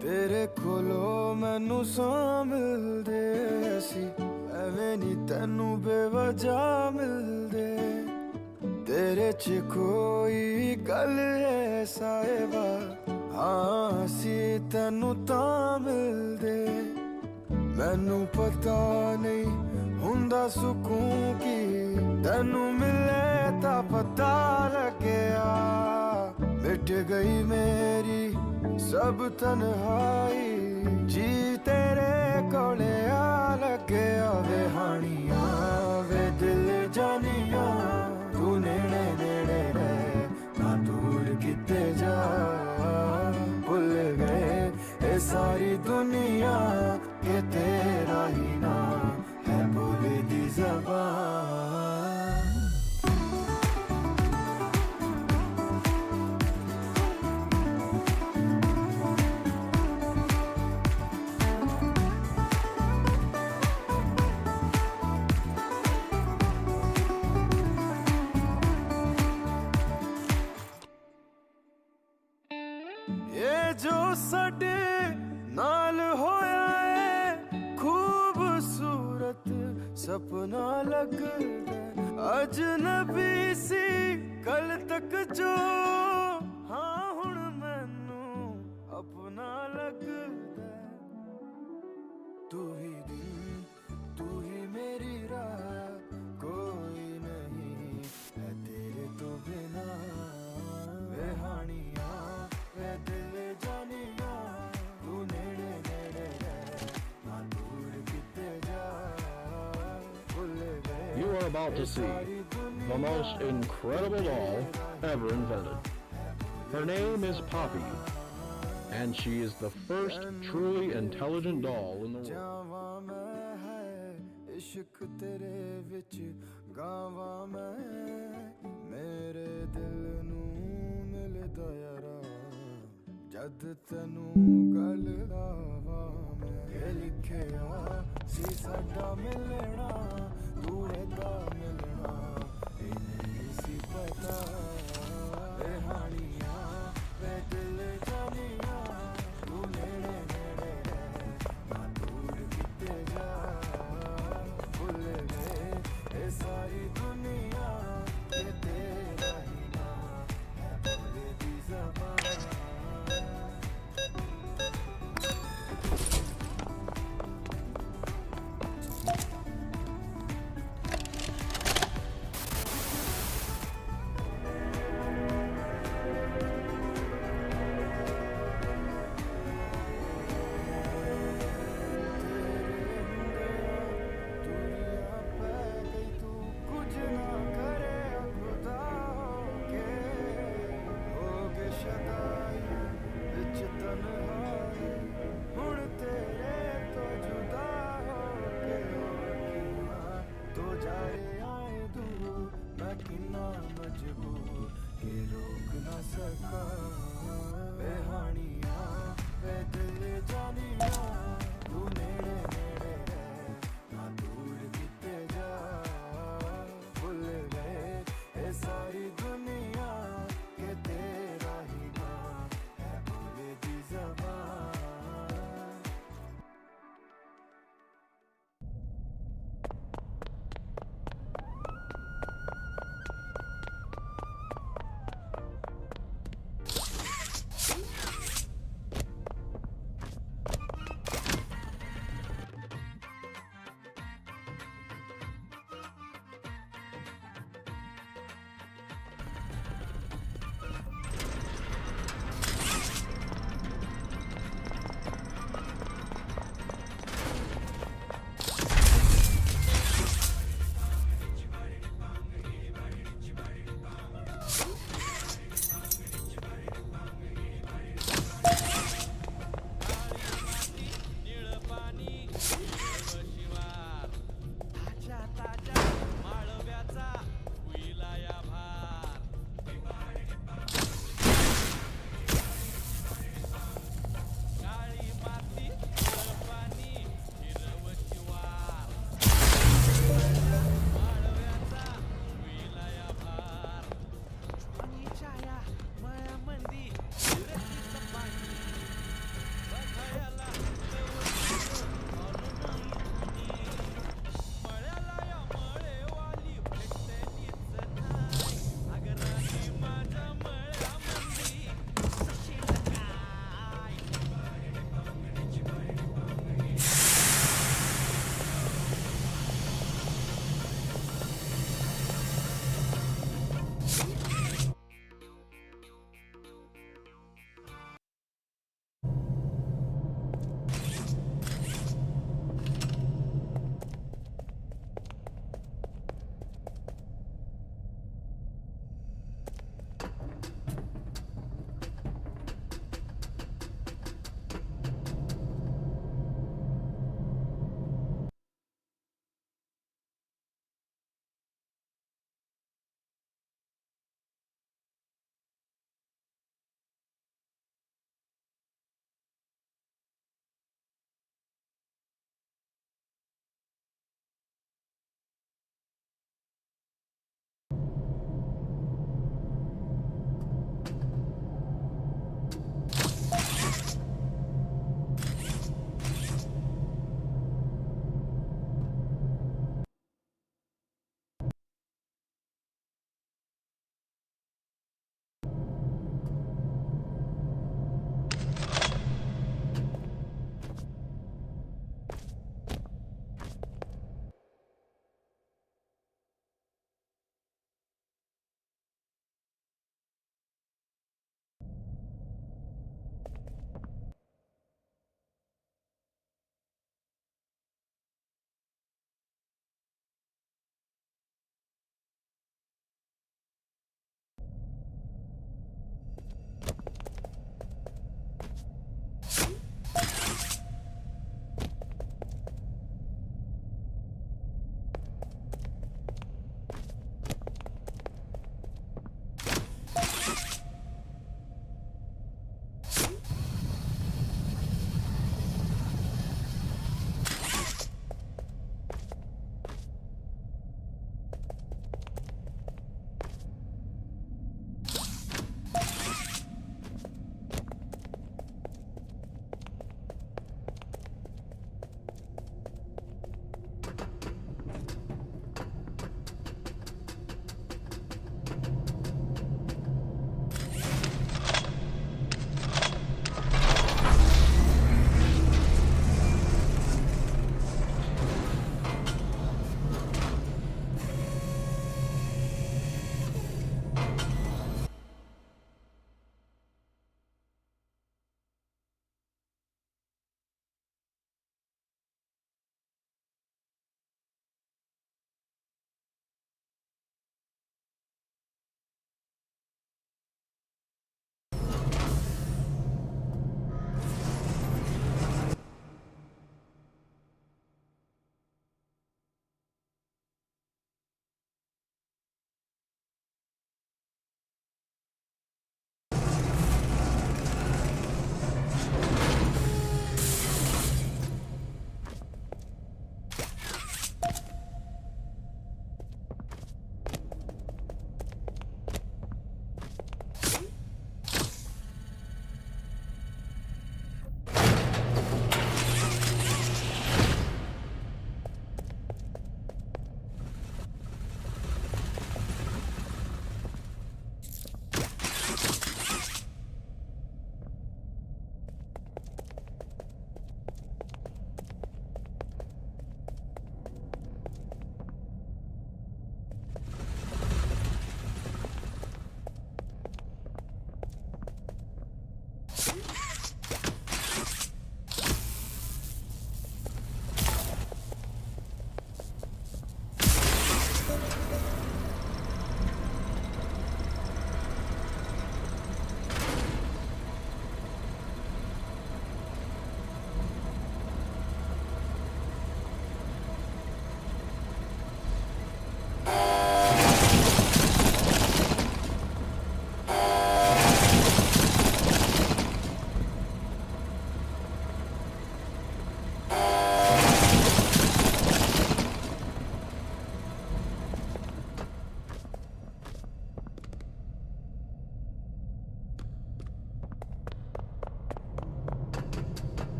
Speaker 2: तेरे कोलो मैनू सां मिलदे सी एवें नी तैनू बेवजह मिलदे तेरे च कोई गल है साहिबा हाँ सी तैनू तां मिलदे मैनू पता नहीं हुंदा सुकून की तैनू मिले तां पता लग्या मिट गई मेरी सब तन्हाई जी तेरे कोले आ लगे वे हानिया वे दिल जानिया तू नेड़े नेड़े रहे ना दूर किते जा भुल गए ये सारी दुनिया के तेरा ही ना है बोले दी ज़बान जो साडे नाल होया है खूबसूरत सपना लगदा अजनबी सी कल तक जो हाँ हुण मैनू अपना लगदा तू ही दिन तू ही मेरी राह कोई नहीं है तेरे तो बिना वे हानिया वे दिल जानिया तू नेड़े नेड़े रहे ना दूर किते जा भूल गए
Speaker 13: You are about to see the most incredible doll ever invented. Her name is Poppy, and she is the first truly intelligent doll in the world.
Speaker 2: जावां मैं है इश्क तेरे विच गावां मैं मेरे दिल नू मिलदा यारा जद तैनू गल लावां मैं ये लिखिया सी साडा मिलना तू एदा मिलना ये नहीं सी पता वे हानिया वे दिल जानिया तू नेड़े नेड़े रहे ना दूर किते जा भूल गए ये सारी दुनिया ये तेरा ही ना है बोले दी ज़बान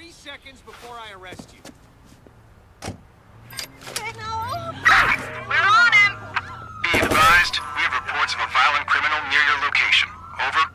Speaker 14: 3 seconds before I arrest you.
Speaker 10: We're on him! Be advised, we have reports of a violent criminal near your location. Over.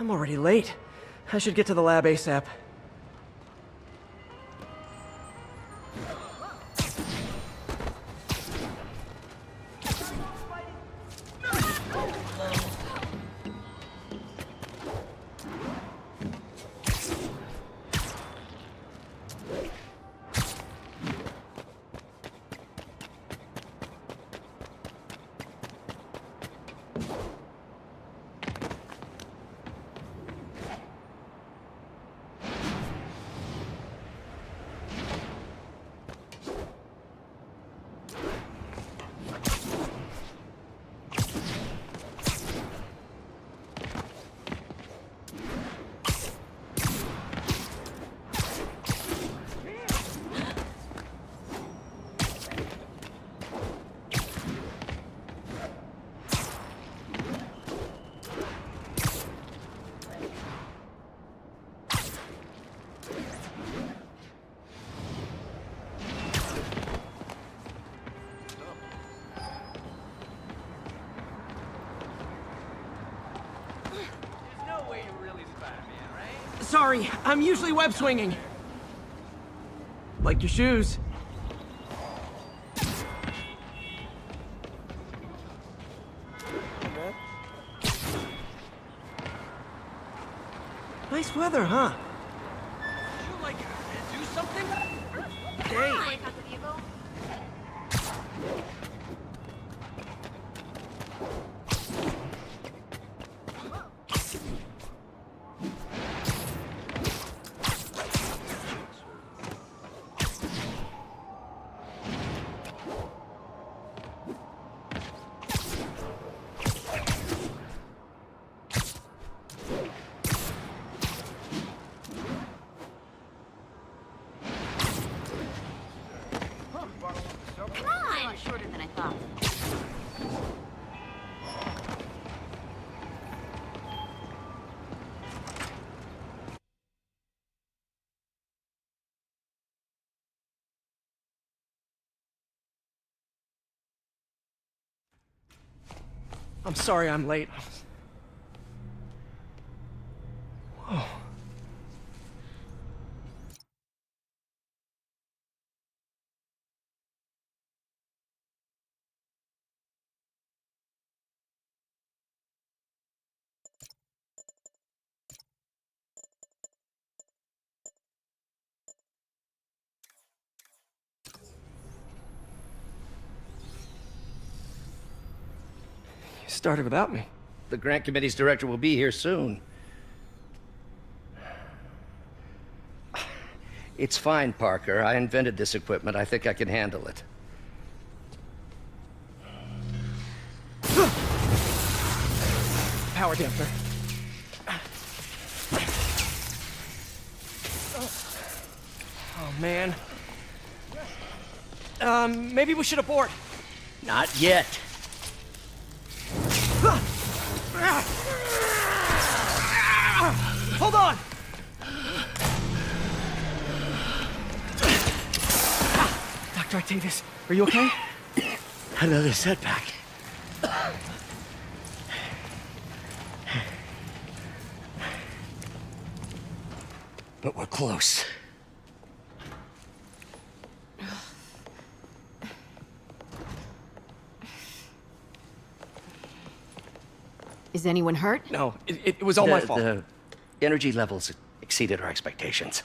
Speaker 6: I'm already late. I should get to the lab ASAP. Sorry, I'm usually web swinging. Like your shoes. Nice weather, huh? Would you like to do something? Hey.
Speaker 15: Shorter than I thought.
Speaker 6: I'm sorry I'm late. Whoa. You started without me.
Speaker 16: The grant committee's director will be here soon. It's fine, Parker. I invented this equipment. I think I can handle it.
Speaker 6: Power damper. Oh, man. Maybe we should abort.
Speaker 16: Not yet.
Speaker 6: Hold on! Dr. Octavius, are you okay?
Speaker 16: Another setback. But we're close.
Speaker 15: Is anyone hurt?
Speaker 6: No, it was all my fault.
Speaker 16: The energy levels exceeded our expectations.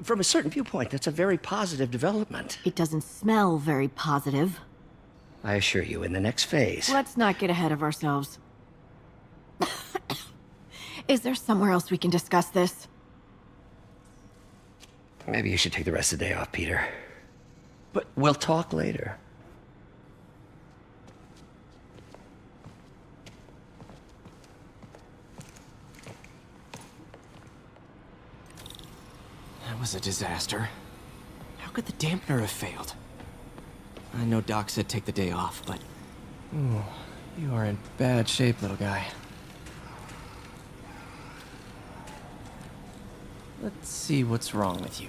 Speaker 16: From a certain viewpoint, that's a very positive development.
Speaker 15: It doesn't smell very positive.
Speaker 16: I assure you, in the next phase...
Speaker 15: Let's not get ahead of ourselves. Is there somewhere else we can discuss this?
Speaker 16: Maybe you should take the rest of the day off, Peter. But we'll talk later.
Speaker 6: That was a disaster. How could the dampener have failed? I know Doc said take the day off, but... Ooh, you are in bad shape, little guy. Let's see what's wrong with you.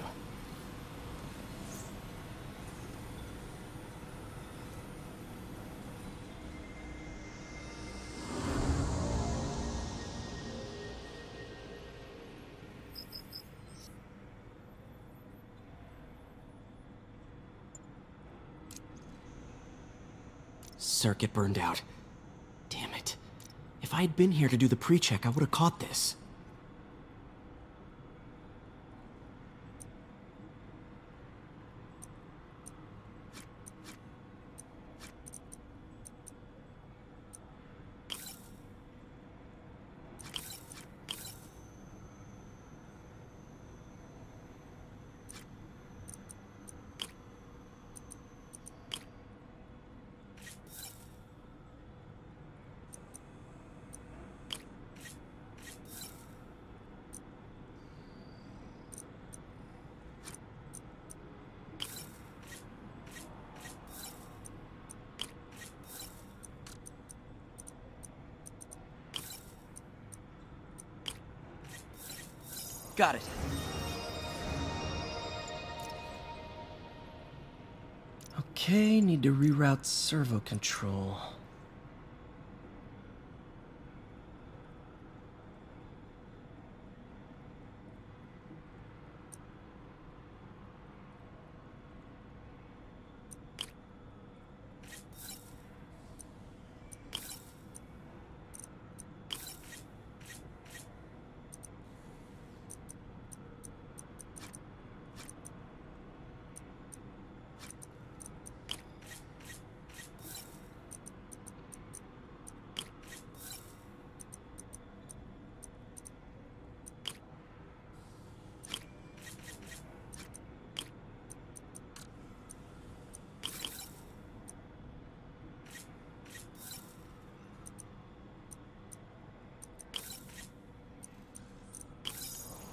Speaker 6: Circuit burned out. Damn it. If I had been here to do the pre-check, I would have caught this. Got it. Okay, need to reroute servo control.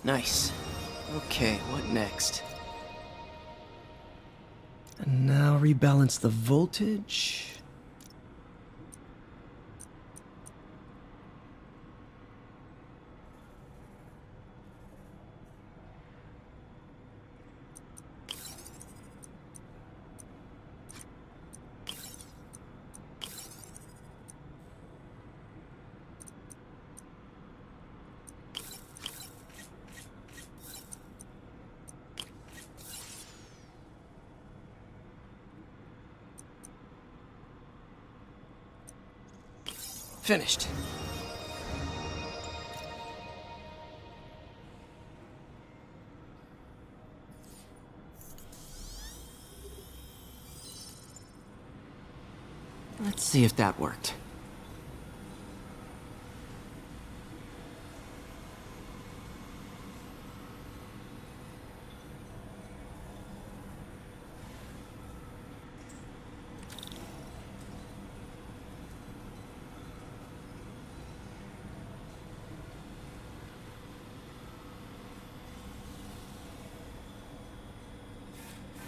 Speaker 6: Nice. Okay, what next? And now rebalance the voltage. Finished. Let's see if that worked.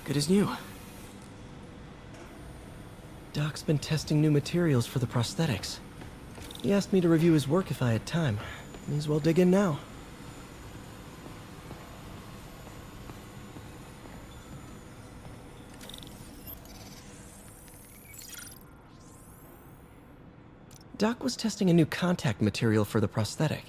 Speaker 6: Good as new. Doc's been testing new materials for the prosthetics. He asked me to review his work if I had time. May as well dig in now. Doc was testing a new contact material for the prosthetic.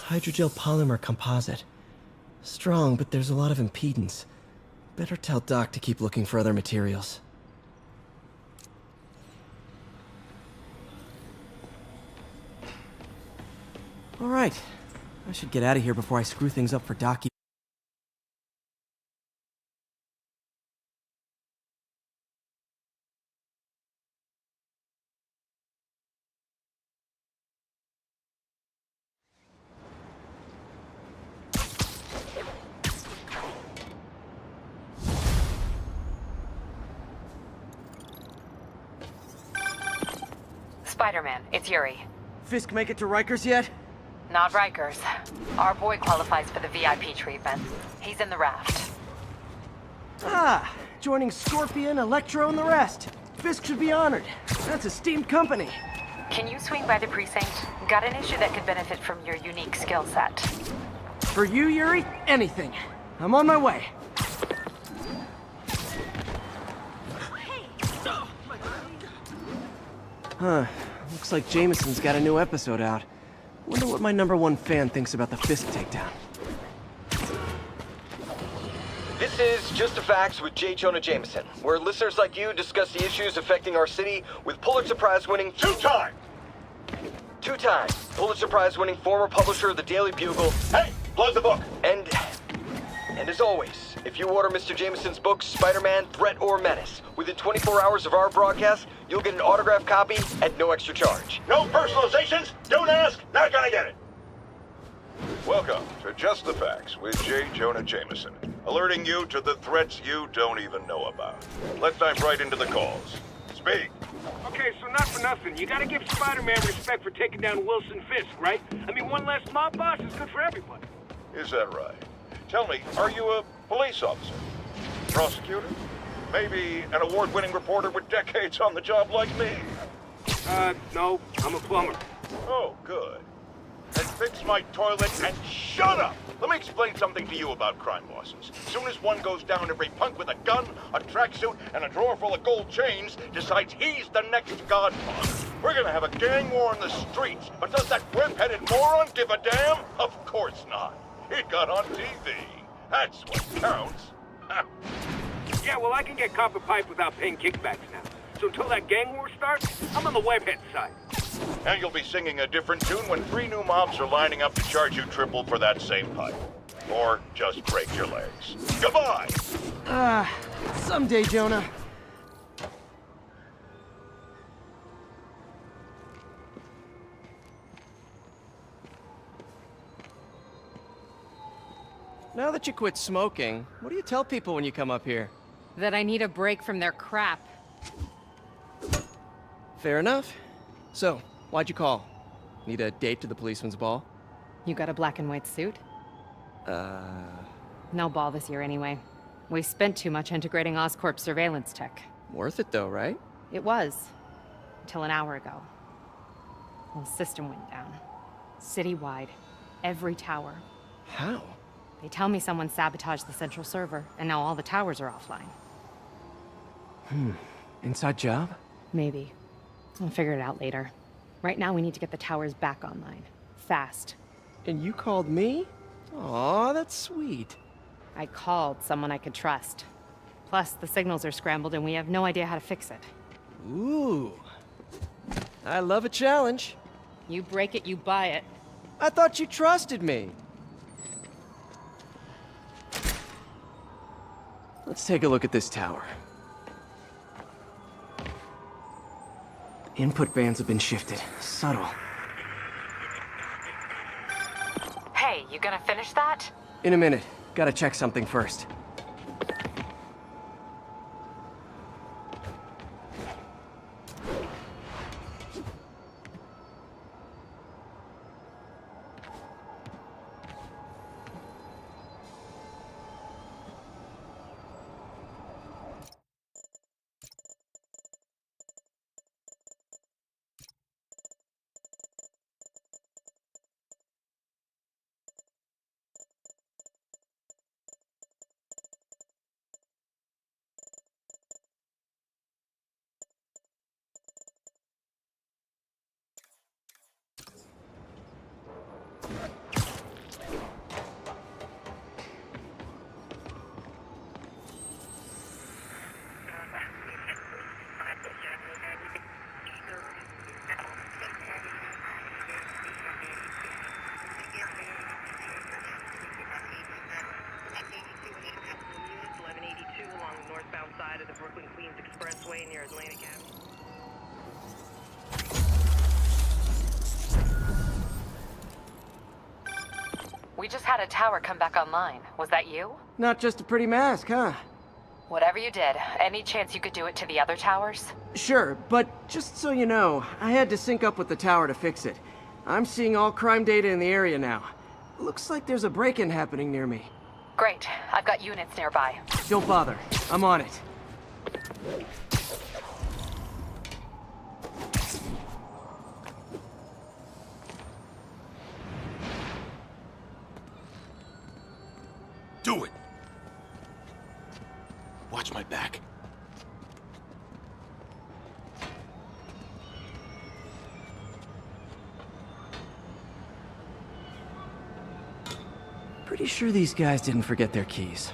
Speaker 6: Hydrogel polymer composite. Strong, but there's a lot of impedance. Better tell Doc to keep looking for other materials. All right. I should get out of here before I screw things up for Doc.
Speaker 17: Spider-Man, it's Yuri.
Speaker 6: Fisk make it to Rikers yet?
Speaker 17: Not Rikers. Our boy qualifies for the VIP treatment. He's in the raft.
Speaker 6: Ah, joining Scorpion, Electro, and the rest. Fisk should be honored. That's esteemed company.
Speaker 17: Can you swing by the precinct? Got an issue that could benefit from your unique skill set.
Speaker 6: For you, Yuri, anything. I'm on my way. Huh. Looks like Jameson's got a new episode out. Wonder what my #1 fan thinks about the Fisk takedown.
Speaker 18: This is Just the Facts with J. Jonah Jameson, where listeners like you discuss the issues affecting our city with Pulitzer Prize-winning two-time Pulitzer Prize-winning former publisher of the Daily Bugle. Hey, plug the book. And as always, if you order Mr. Jameson's book, Spider-Man, Threat or Menace, within 24 hours of our broadcast, you'll get an autographed copy at no extra charge.
Speaker 10: No personalizations, don't ask, not gonna get it. Welcome to Just the Facts with J. Jonah Jameson, alerting you to the threats you don't even know about. Let's dive right into the calls. Speak.
Speaker 14: Okay, so not for nothing. You gotta give Spider-Man respect for taking down Wilson Fisk, right? I mean, one less mob boss is good for everybody.
Speaker 10: Is that right? Tell me, are you a police officer? Prosecutor? Maybe an award-winning reporter with decades on the job like me?
Speaker 14: No, I'm a plumber.
Speaker 10: Oh, good. Then fix my toilet and shut up! Let me explain something to you about crime bosses. As soon as one goes down, every punk with a gun, a tracksuit, and a drawer full of gold chains decides he's the next godfather. We're gonna have a gang war in the streets, but does that whip-headed moron give a damn? Of course not. It got on TV. That's what counts.
Speaker 14: Yeah, well, I can get copper pipe without paying kickbacks now. So until that gang war starts, I'm on the webhead side.
Speaker 10: And you'll be singing a different tune when 3 new mobs are lining up to charge you triple for that same pipe. or just break your legs. Goodbye!
Speaker 6: Someday, Jonah. Now that you quit smoking, what do you tell people when you come up here?
Speaker 17: That I need a break from their crap.
Speaker 6: Fair enough. So, why'd you call? Need a date to the policeman's ball?
Speaker 17: You got a black and white suit? No ball this year anyway. We spent too much integrating Oscorp surveillance tech.
Speaker 6: Worth it though, right?
Speaker 17: It was. Until an hour ago. The system went down. Citywide. Every tower.
Speaker 6: How?
Speaker 17: They tell me someone sabotaged the central server, and now all the towers are offline.
Speaker 6: Inside job?
Speaker 17: Maybe. I'll figure it out later. Right now we need to get the towers back online. Fast.
Speaker 6: And you called me? Aw, that's sweet.
Speaker 17: I called someone I could trust. Plus, the signals are scrambled and we have no idea how to fix it.
Speaker 6: Ooh. I love a challenge.
Speaker 17: You break it, you buy it.
Speaker 6: I thought you trusted me. Let's take a look at this tower. Input bands have been shifted. Subtle.
Speaker 17: Hey, you gonna finish that?
Speaker 6: In a minute. Gotta check something first.
Speaker 17: We just had a tower come back online. Was that you?
Speaker 6: Not just a pretty mask, huh?
Speaker 17: Whatever you did, any chance you could do it to the other towers?
Speaker 6: Sure, but just so you know, I had to sync up with the tower to fix it. I'm seeing all crime data in the area now. Looks like there's a break-in happening near me.
Speaker 17: Great. I've got units nearby.
Speaker 6: Don't bother. I'm on it.
Speaker 11: Do it! Watch my back.
Speaker 6: Pretty sure these guys didn't forget their keys.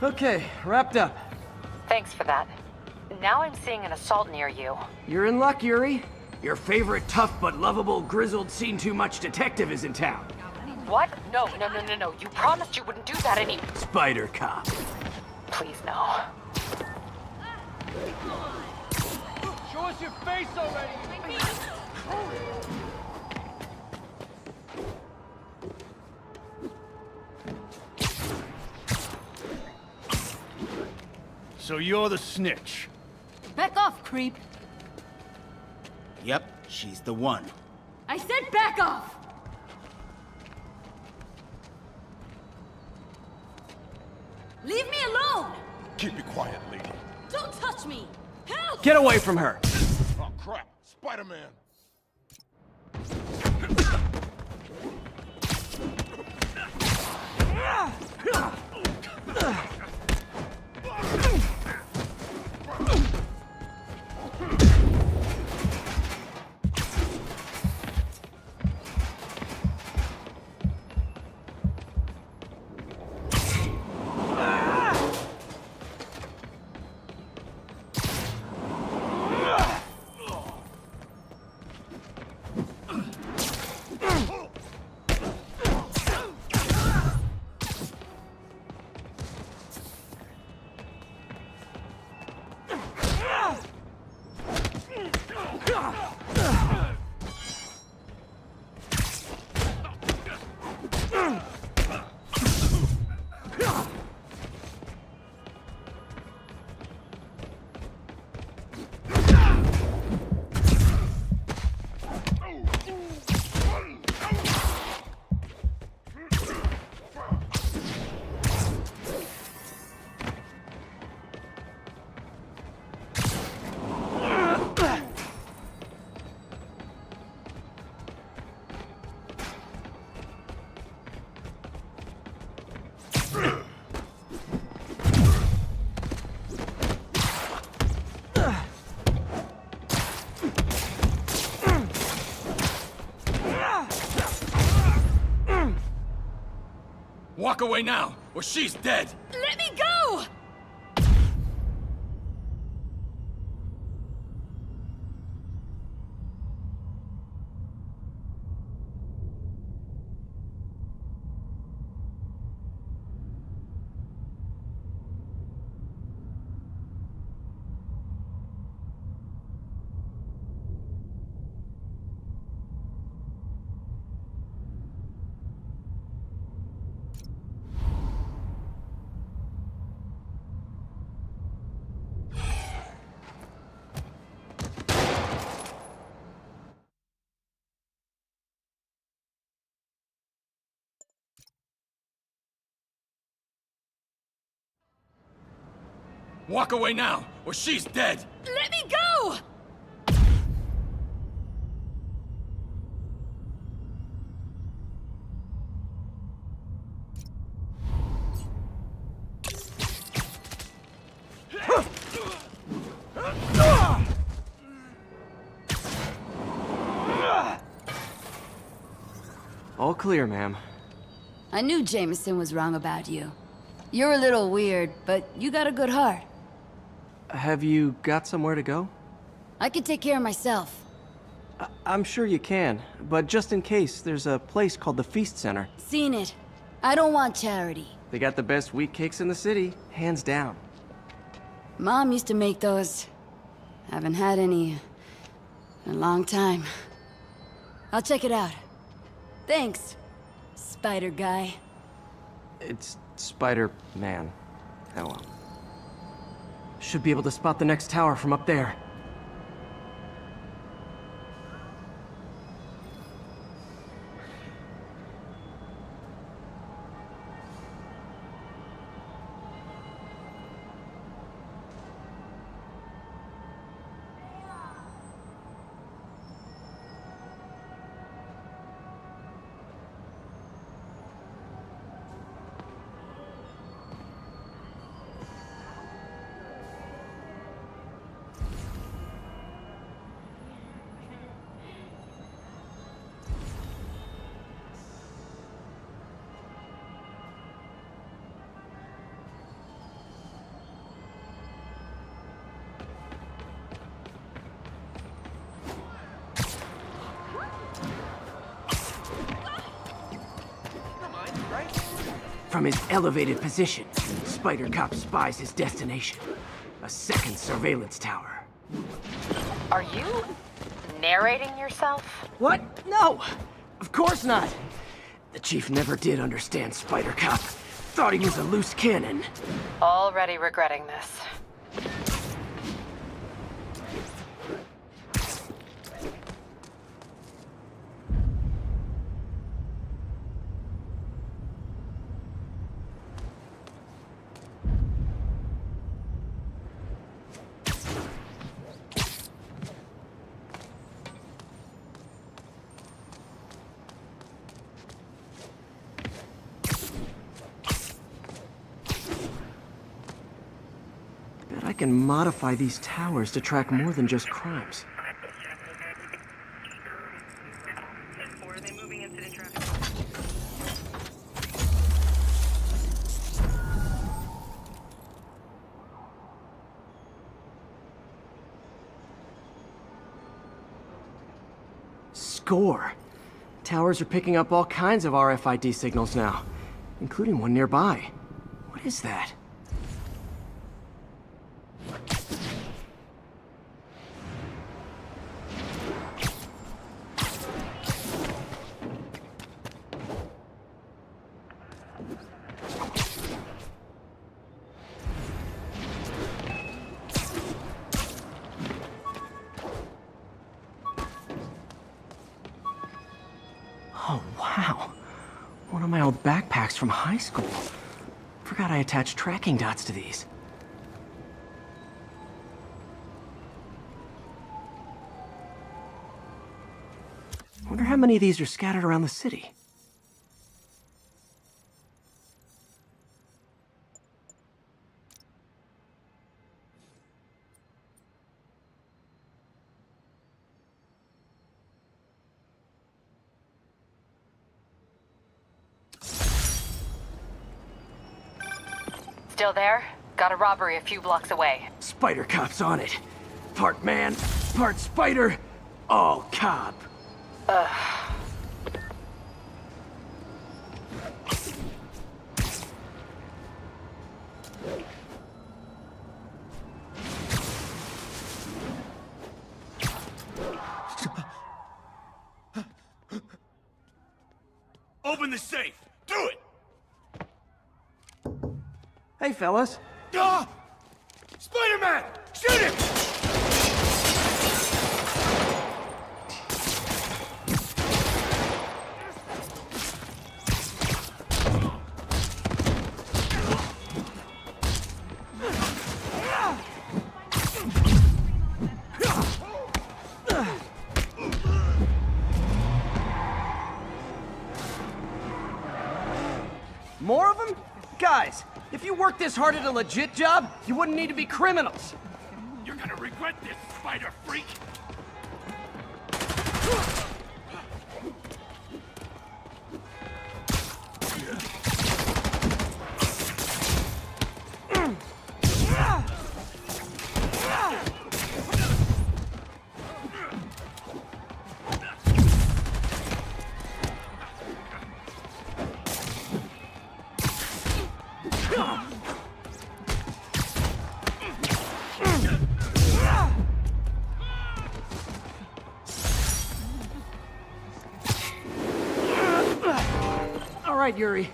Speaker 6: Okay, wrapped up.
Speaker 17: Thanks for that. Now I'm seeing an assault near you.
Speaker 6: You're in luck, Yuri. Your favorite tough but lovable, grizzled, seen-too-much detective is in town.
Speaker 17: What? No. You promised you wouldn't do that any—
Speaker 6: Spider Cop.
Speaker 17: Please, no.
Speaker 14: Show us your face already!
Speaker 19: So you're the snitch.
Speaker 15: Back off, creep.
Speaker 20: Yep, she's the one.
Speaker 15: I said back off! Leave me alone!
Speaker 19: Keep it quiet, lady.
Speaker 15: Don't touch me! Help!
Speaker 6: Get away from her!
Speaker 19: Oh, crap. Spider-Man.
Speaker 6: Walk away now, or she's dead!
Speaker 15: Let me go!
Speaker 6: Walk away now, or she's dead!
Speaker 15: Let me go!
Speaker 6: All clear, ma'am.
Speaker 21: I knew Jameson was wrong about you. You're a little weird, but you got a good heart.
Speaker 6: Have you got somewhere to go?
Speaker 21: I can take care of myself.
Speaker 6: I'm sure you can, but just in case, there's a place called the Feast Center.
Speaker 21: Seen it. I don't want charity.
Speaker 6: They got the best wheat cakes in the city, hands down.
Speaker 21: Mom used to make those. Haven't had any in a long time. I'll check it out. Thanks, Spider Guy.
Speaker 6: It's Spider-Man. Oh well. Should be able to spot the next tower from up there. From his elevated position, Spider Cop spies his destination. A second surveillance tower.
Speaker 17: Are you narrating yourself?
Speaker 6: What? No! Of course not! The Chief never did understand Spider Cop. Thought he was a loose cannon.
Speaker 17: Already regretting this.
Speaker 6: Bet I can modify these towers to track more than just crimes. Score! Towers are picking up all kinds of RFID signals now, including one nearby. What is that? Oh, wow. One of my old backpacks from high school. Forgot I attached tracking dots to these. Wonder how many of these are scattered around the city.
Speaker 17: Still there? Got a robbery a few blocks away.
Speaker 6: Spider Cop's on it. Part man, part spider, all cop.
Speaker 19: Open the safe! Do it!
Speaker 6: Hey, fellas.
Speaker 19: Ah! Spider-Man! Shoot him!
Speaker 6: More of them? Guys, if you worked this hard at a legit job, you wouldn't need to be criminals.
Speaker 19: You're gonna regret this, spider freak!
Speaker 6: All right, Yuri.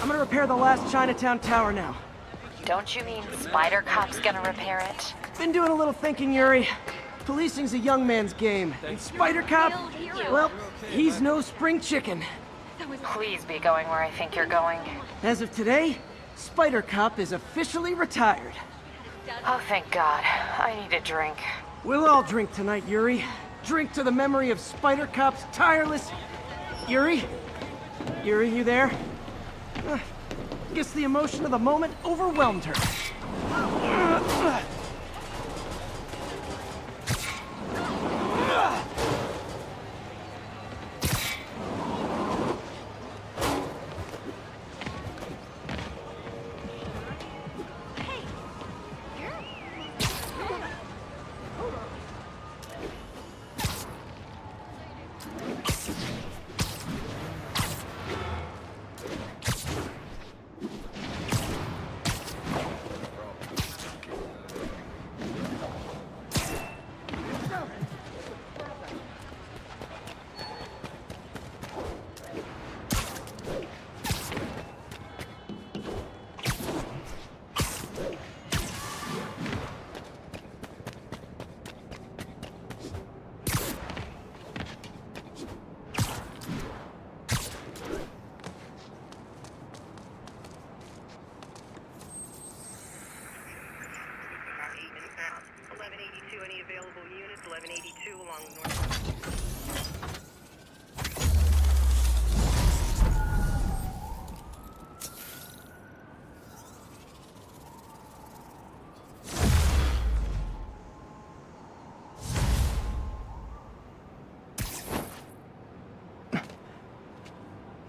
Speaker 6: I'm gonna repair the last Chinatown tower now.
Speaker 17: Don't you mean Spider Cop's gonna repair it?
Speaker 6: Been doing a little thinking, Yuri. Policing's a young man's game, and Spider Cop, well, he's no spring chicken.
Speaker 17: Please be going where I think you're going.
Speaker 6: As of today, Spider Cop is officially retired.
Speaker 17: Oh, thank God. I need a drink.
Speaker 6: We'll all drink tonight, Yuri. Drink to the memory of Spider Cop's tireless... Yuri? Yuri, you there? Guess the emotion of the moment overwhelmed her.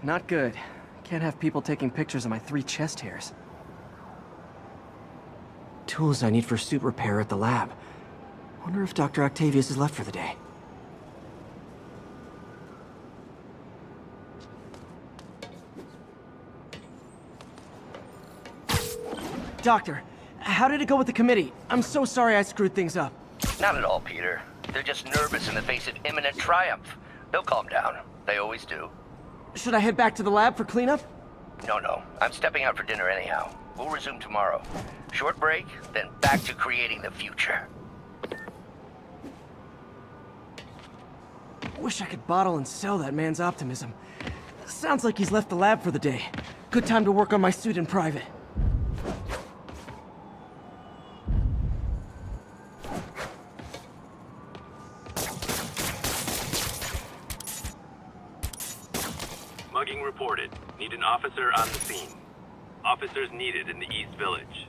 Speaker 6: Not good. Can't have people taking pictures of my 3 chest hairs. Tools I need for suit repair at the lab. Wonder if Dr. Octavius is left for the day. Doctor, how did it go with the committee? I'm so sorry I screwed things up.
Speaker 16: Not at all, Peter. They're just nervous in the face of imminent triumph. They'll calm down. They always do.
Speaker 6: Should I head back to the lab for cleanup?
Speaker 16: No. I'm stepping out for dinner anyhow. We'll resume tomorrow. Short break, then back to creating the future.
Speaker 6: Wish I could bottle and sell that man's optimism. Sounds like he's left the lab for the day. Good time to work on my suit in private.
Speaker 20: Mugging reported. Need an officer on the scene. Officers needed in the East Village.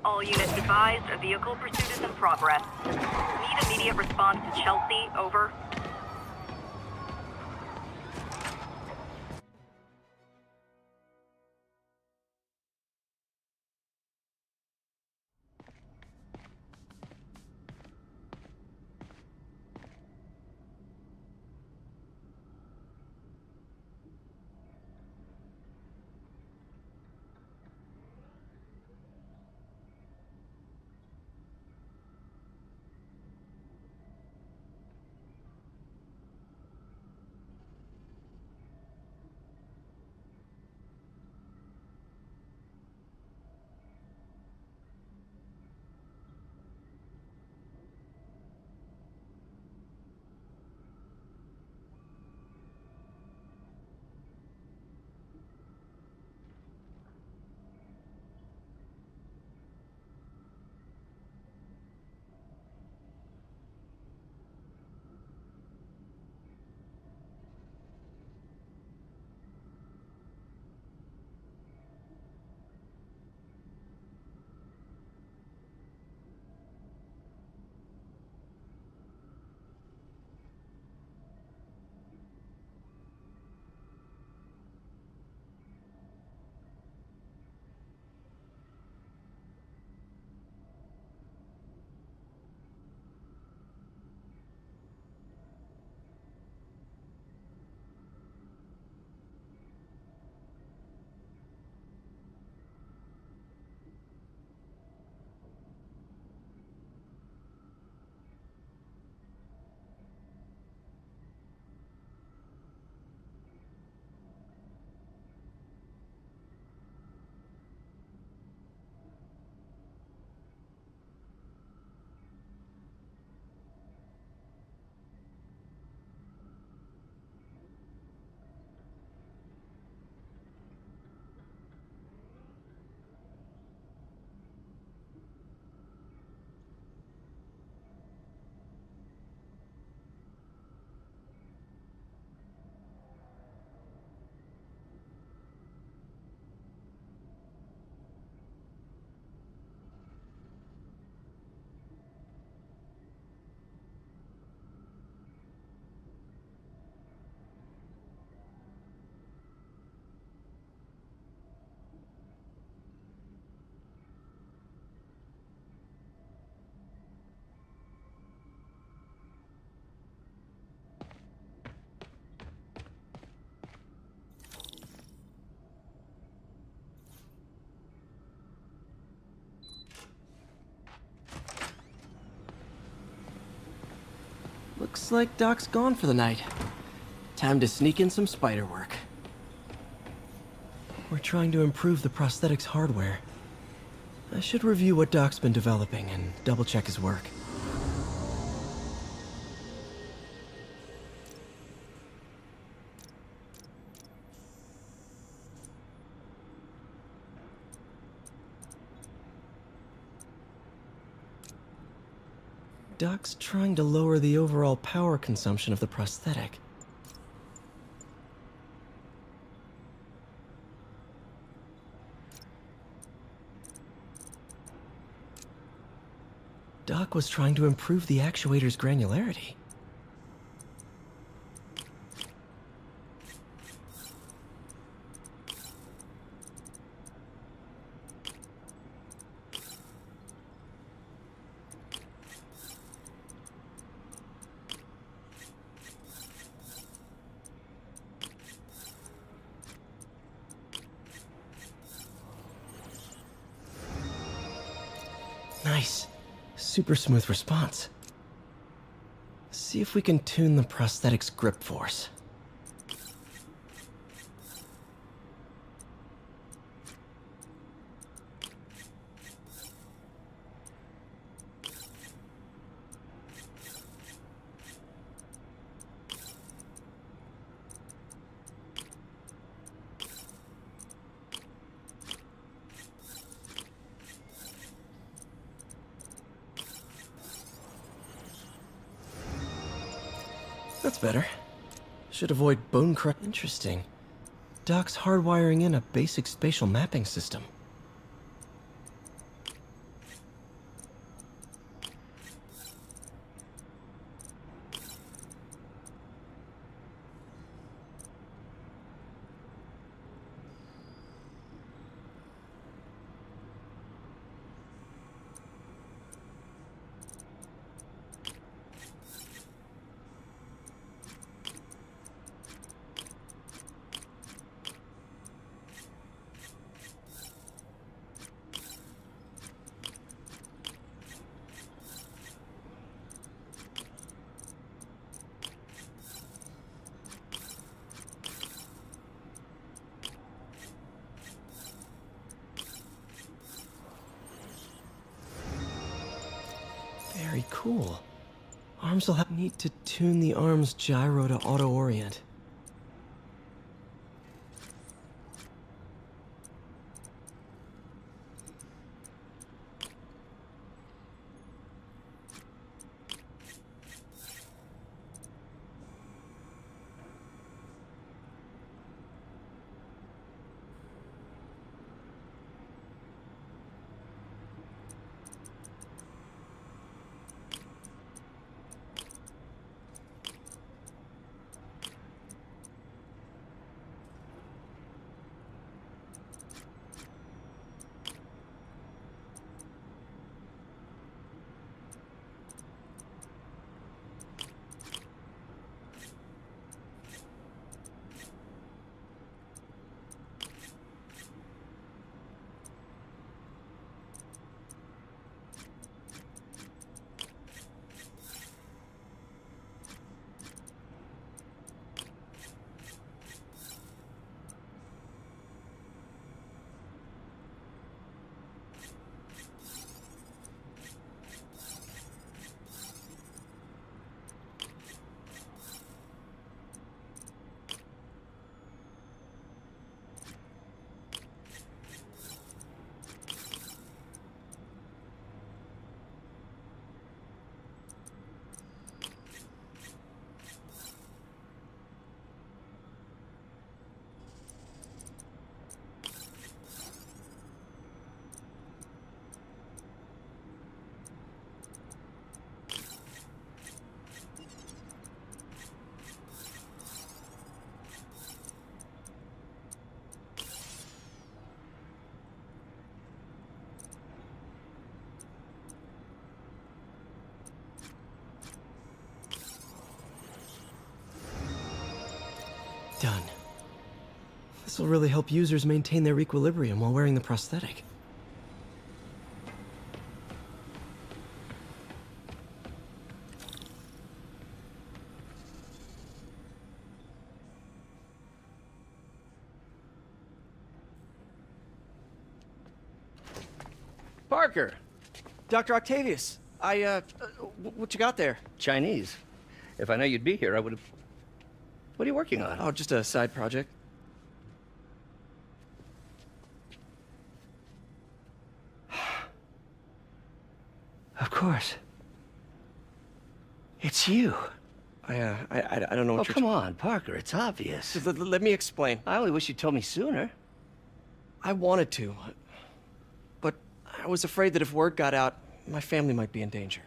Speaker 22: All units advised, a vehicle pursuit is in progress. Need immediate response to Chelsea, over.
Speaker 6: Looks like Doc's gone for the night. Time to sneak in some spider work. We're trying to improve the prosthetics hardware. I should review what Doc's been developing and double-check his work. Doc's trying to lower the overall power consumption of the prosthetic. Doc was trying to improve the actuator's granularity. Nice. Super smooth response. See if we can tune the prosthetic's grip force. That's better. Should avoid bone crush. Interesting. Doc's hardwiring in a basic spatial mapping system. Very cool. Arms will need to tune the arm's gyro to auto-orient. Done. This will really help users maintain their equilibrium while wearing the prosthetic. Parker! Dr. Octavius, what you got there?
Speaker 16: Chinese. If I know you'd be here, I would have... What are you working on?
Speaker 6: Oh, just a side project.
Speaker 16: Of course. It's you.
Speaker 6: I don't know what
Speaker 16: Oh, come on, Parker, it's obvious.
Speaker 6: Let me explain.
Speaker 16: I only wish you'd told me sooner.
Speaker 6: I wanted to, but I was afraid that if word got out, my family might be in danger.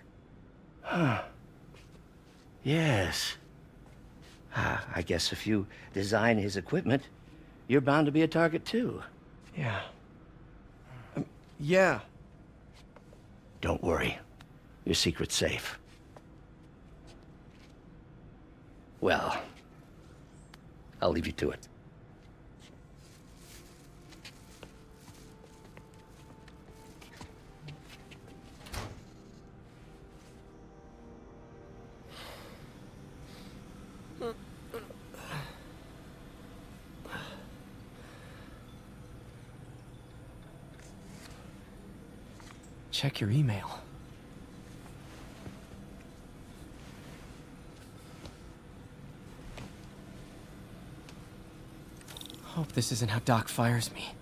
Speaker 16: Huh. Yes. I guess if you design his equipment, you're bound to be a target too.
Speaker 6: Yeah. Yeah.
Speaker 16: Don't worry. Your secret's safe. Well, I'll leave you to it.
Speaker 6: Check your email. Hope this isn't how Doc fires me.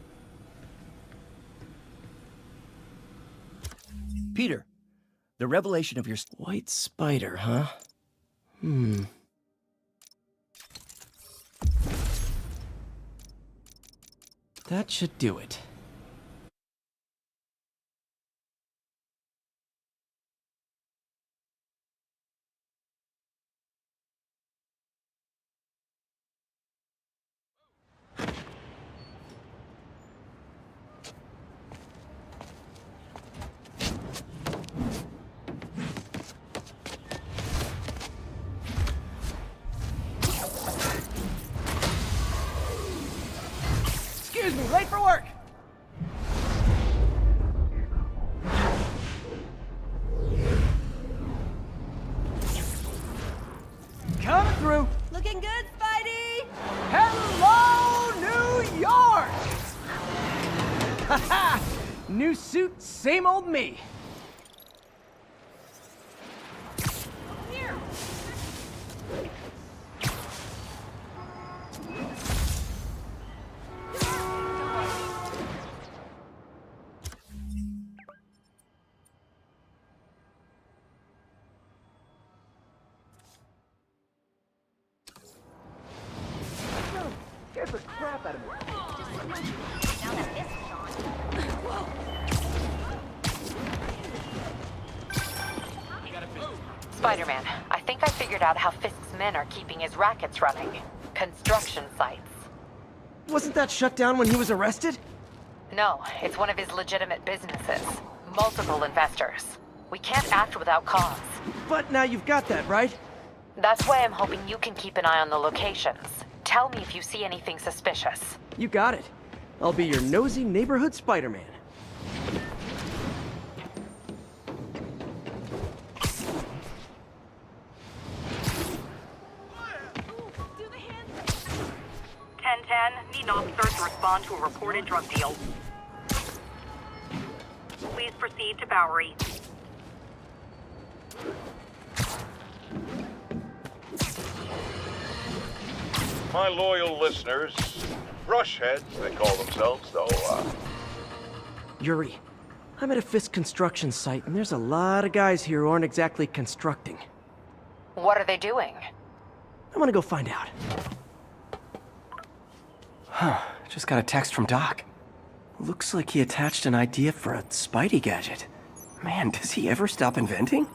Speaker 16: Peter, the revelation of your...
Speaker 6: White spider, huh? That should do it. Excuse me, late for work! Coming through!
Speaker 15: Looking good, Spidey!
Speaker 6: Hello, New York! Haha! New suit, same old me.
Speaker 15: Here!
Speaker 6: Scared the crap out of me.
Speaker 1: Spider-Man, I think I figured out how Fisk's men are keeping his rackets running. Construction sites.
Speaker 6: Wasn't that shut down when he was arrested?
Speaker 1: No, it's one of his legitimate businesses. Multiple investors. We can't act without cause.
Speaker 6: But now you've got that, right?
Speaker 1: That's why I'm hoping you can keep an eye on the locations. Tell me if you see anything suspicious.
Speaker 6: You got it. I'll be your nosy neighborhood Spider-Man.
Speaker 22: Need an officer to respond to a reported drug deal. Please proceed to Bowery.
Speaker 10: My loyal listeners, brushheads, they call themselves, though,
Speaker 6: Yuri, I'm at a Fisk construction site, and there's a lot of guys here who aren't exactly constructing.
Speaker 1: What are they doing?
Speaker 6: I'm gonna go find out. Huh, just got a text from Doc. Looks like he attached an idea for a Spidey gadget. Man, does he ever stop inventing?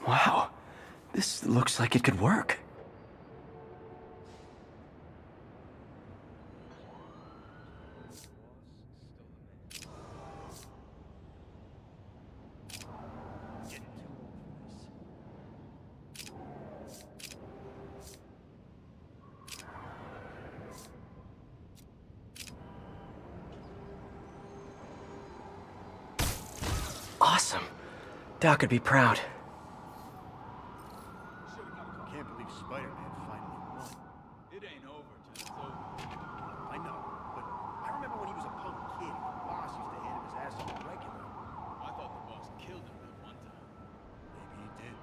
Speaker 6: Wow, this looks like it could work. Doc would be proud.
Speaker 19: Can't believe Spider-Man finally won. It ain't over till it's over. I know, but I remember when he was a punk kid, the boss used to hand him his ass on the regular. I thought the boss killed him that one time. Maybe he did.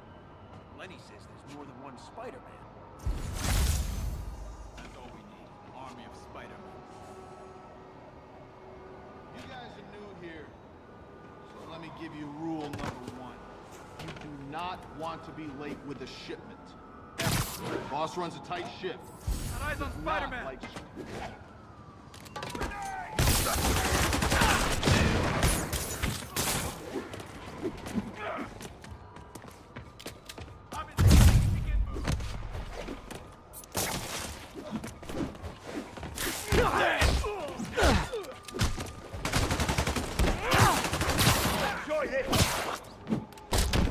Speaker 19: Lenny says there's more than one Spider-Man. That's all we need, an army of Spider-Men. You guys are new here, so let me give you rule number 1. You do not want to be late with a shipment. Ever. Boss runs a tight ship. Got eyes on Spider-Man! Like... Enjoy this!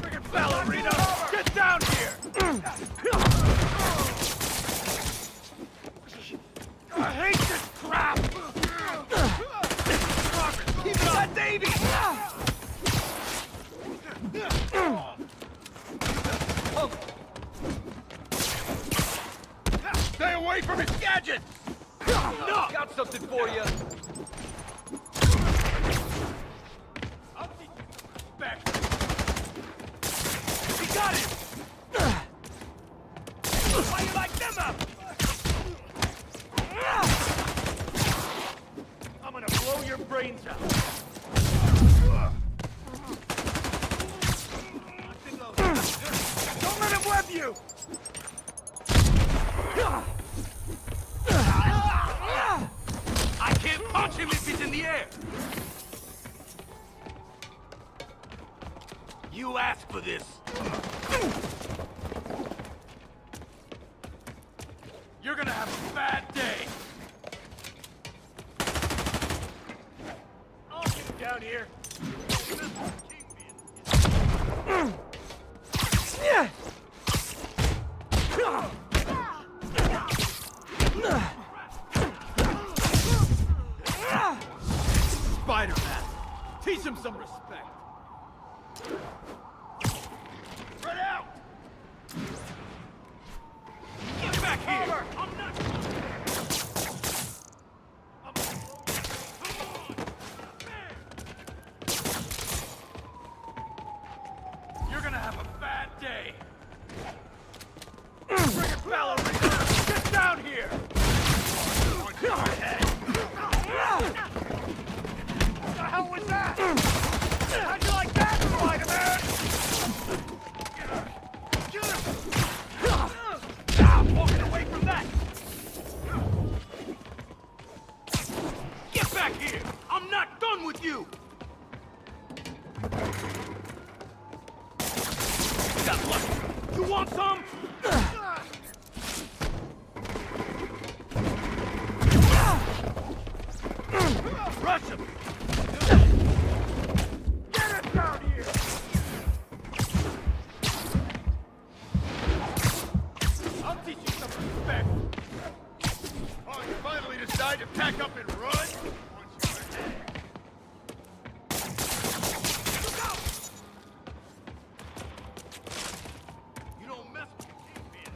Speaker 19: Friggin' ballerina! Get down here! I hate this crap! Keep it on, Davey! Stay away from his gadgets! No! Got something for you! I'll teach you respect! He got him! Why you like them up? I'm gonna blow your brains out! Don't let him web you! I can't punch him if he's in the air! You asked for this! You're gonna have a bad day! I'll get down here! Spider-Man! Teach him some respect! Spread out! Get back here! I'm not... You're gonna have a bad day! Friggin' ballerina! Get down here! What the hell was that? How'd you like that, Spider-Man? Get him! I'm walking away from that! Get back here! I'm not done with you! You got lucky! You want some? Rush him! Get us down here! I'll teach you some respect! Oh, you finally decide to pack up and run? Look out! You don't mess with the kingpin!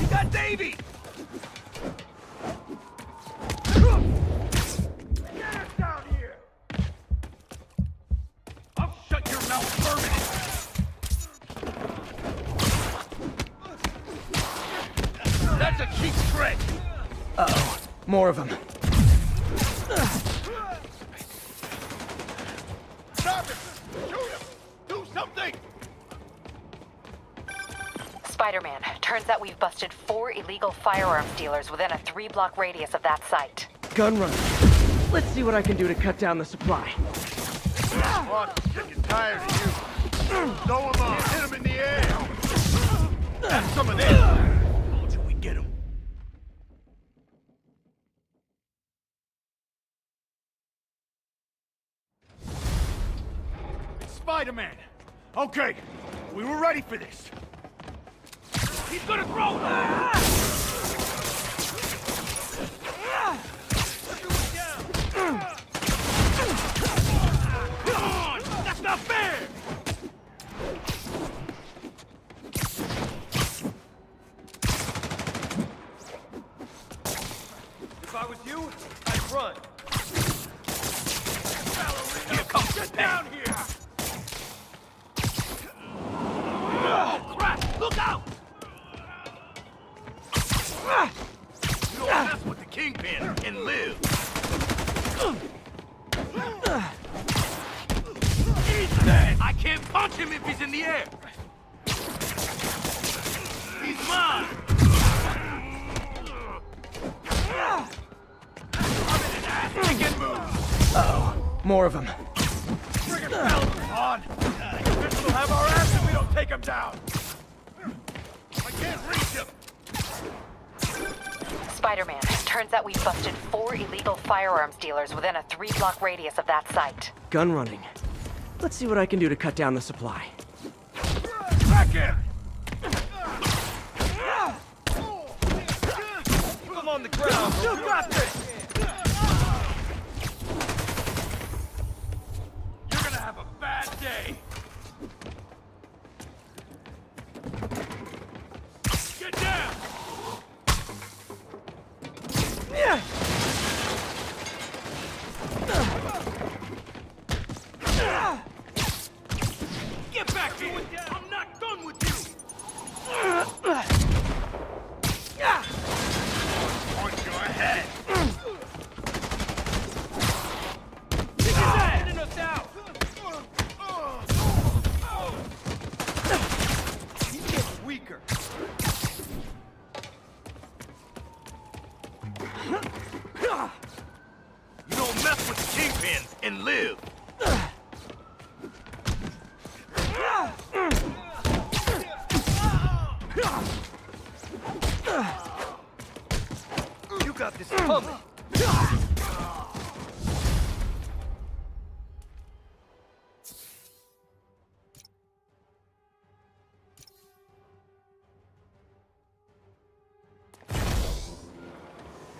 Speaker 19: You got Davey! Get us down here! I'll shut your mouth permanently! That's a cheap trick!
Speaker 6: Uh-oh. More of them.
Speaker 19: Stop it! Shoot him! Do something!
Speaker 1: Spider-Man, turns out we've busted 4 illegal firearms dealers within a 3-block radius of that site.
Speaker 6: Gun runner. Let's see what I can do to cut down the supply.
Speaker 19: Boss is sick and tired of you. Throw him on. Hit him in the air. Have some of this. Until we get him. Spider-Man. Okay, we were ready for this. He's gonna throw
Speaker 14: down here! Oh, crap! Look out! You don't mess with the Kingpin and live. He's dead! I can't punch him if he's in the air! He's mine! I'm in an ass-kicking move!
Speaker 6: Uh-oh, more of them.
Speaker 14: Friggin' fellas are on! This will have our ass if we don't take him down! I can't reach him!
Speaker 1: Spider-Man, turns out we busted 4 illegal firearms dealers within a 3-block radius of that site.
Speaker 6: Gun running. Let's see what I can do to cut down the supply.
Speaker 14: Back him! Put him on the ground! You got this! You're gonna have a bad day! Get down!
Speaker 6: Yeah!
Speaker 14: Get back here! I'm not done with you! Punch your head! Kick his ass! Getting us out! He's getting weaker. You don't mess with the Kingpin and live! You got this coming!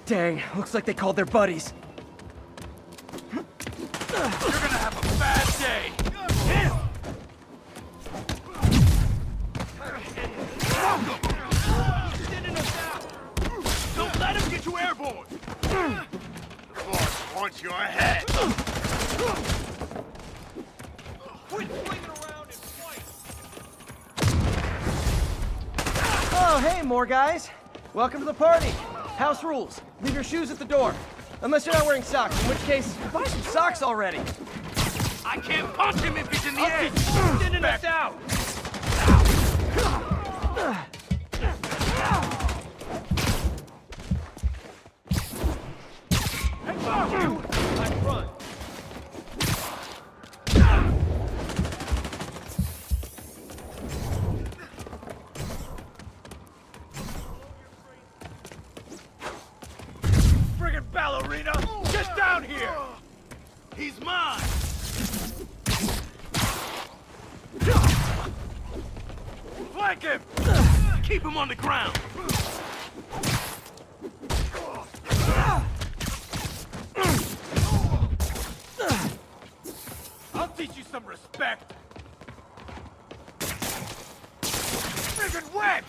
Speaker 6: Dang, looks like they called their buddies.
Speaker 14: You're gonna have a bad day! Don't let him get you airborne! The boss wants your head! Quit swinging around and fight!
Speaker 6: Oh, hey, more guys. Welcome to the party. House rules. Leave your shoes at the door. Unless you're not wearing socks, in which case, buy some socks already.
Speaker 14: I can't punch him if he's in the air! Sending us out! Hey, fuck you! I run! Friggin' ballerina! Get down here! He's mine! Flank him! Keep him on the ground! I'll teach you some respect! Friggin' webs!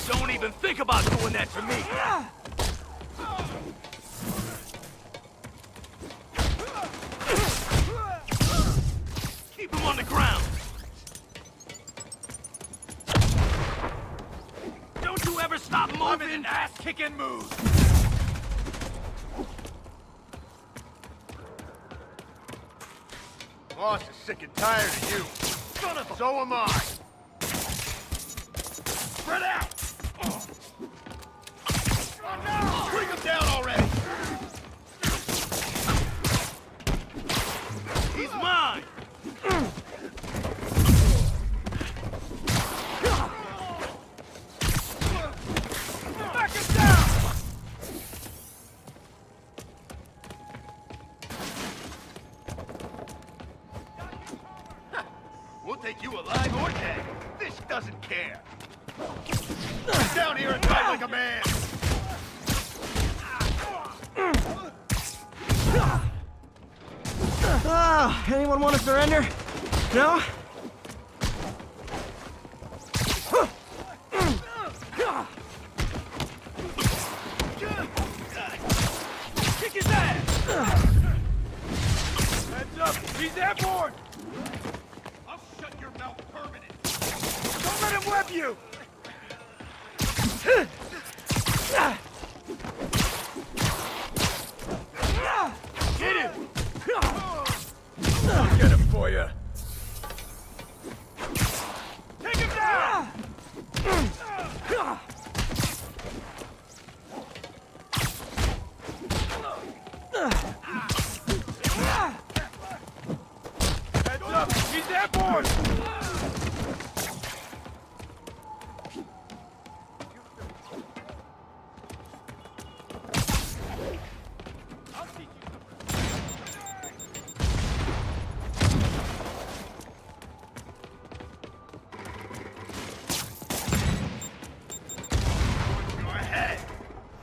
Speaker 14: Don't even think about doing that to me! Keep him on the ground! Don't you ever stop moving! I'm in an ass-kicking mood! Boss is sick and tired of you. Son of a... So am I. Spread out! Oh, no! Bring him down already! He's mine! Back him down! We'll take you alive or dead. This doesn't care. Get down here and fight like a man.
Speaker 6: Oh, anyone want to surrender? No?
Speaker 14: Get him! I'll get him for you. Take him down! Heads up! He's airborne!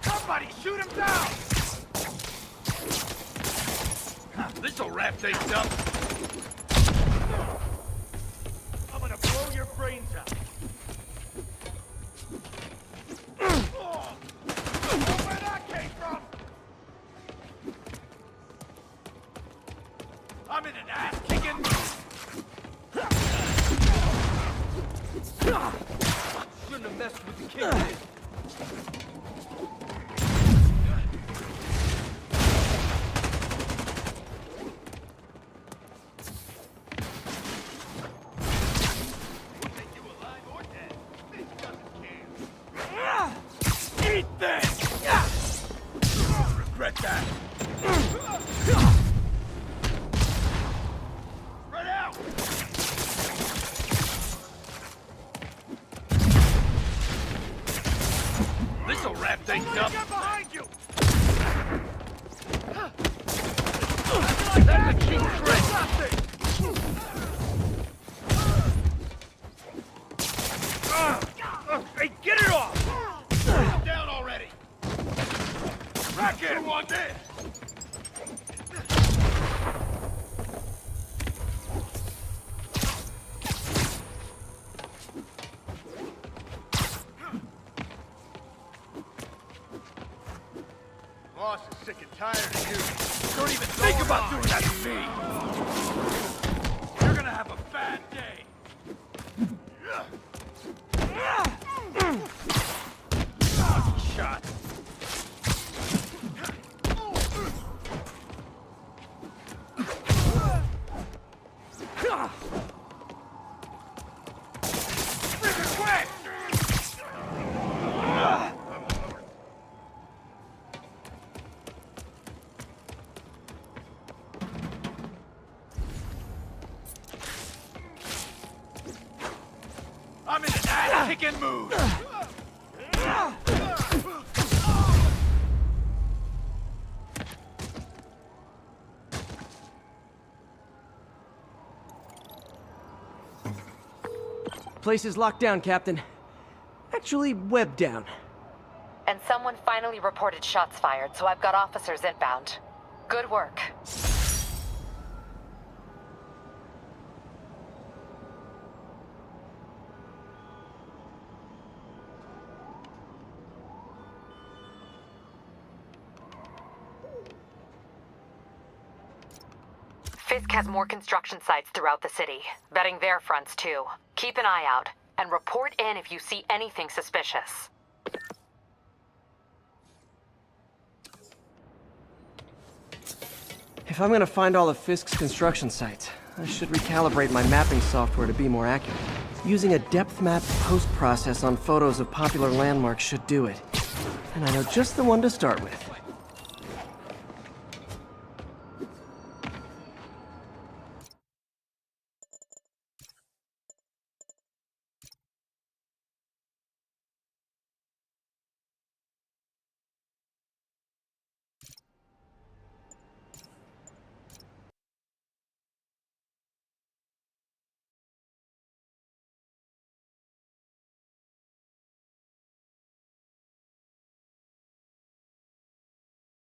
Speaker 14: Somebody shoot him down! This'll wrap things up. I'm gonna blow your brains out. Where that came from? I'm in an ass-kicking. Shouldn't have messed with the king. Eat this! Regret that. Spread out! This'll wrap things up. Get behind you! That's a cheap trick! Hey, get it off! Down already! Rack it! Who wants this? Boss is sick and tired of you. Don't even think about doing that to me! You're gonna have a bad day! Shot. I'm in an ass-kicking mood!
Speaker 6: Place is locked down, Captain. Actually, webbed down.
Speaker 1: And someone finally reported shots fired, so I've got officers inbound. Good work. Fisk has more construction sites throughout the city, vetting their fronts too. Keep an eye out, and report in if you see anything suspicious.
Speaker 6: If I'm gonna find all of Fisk's construction sites, I should recalibrate my mapping software to be more accurate. Using a depth map post-process on photos of popular landmarks should do it. And I know just the one to start with.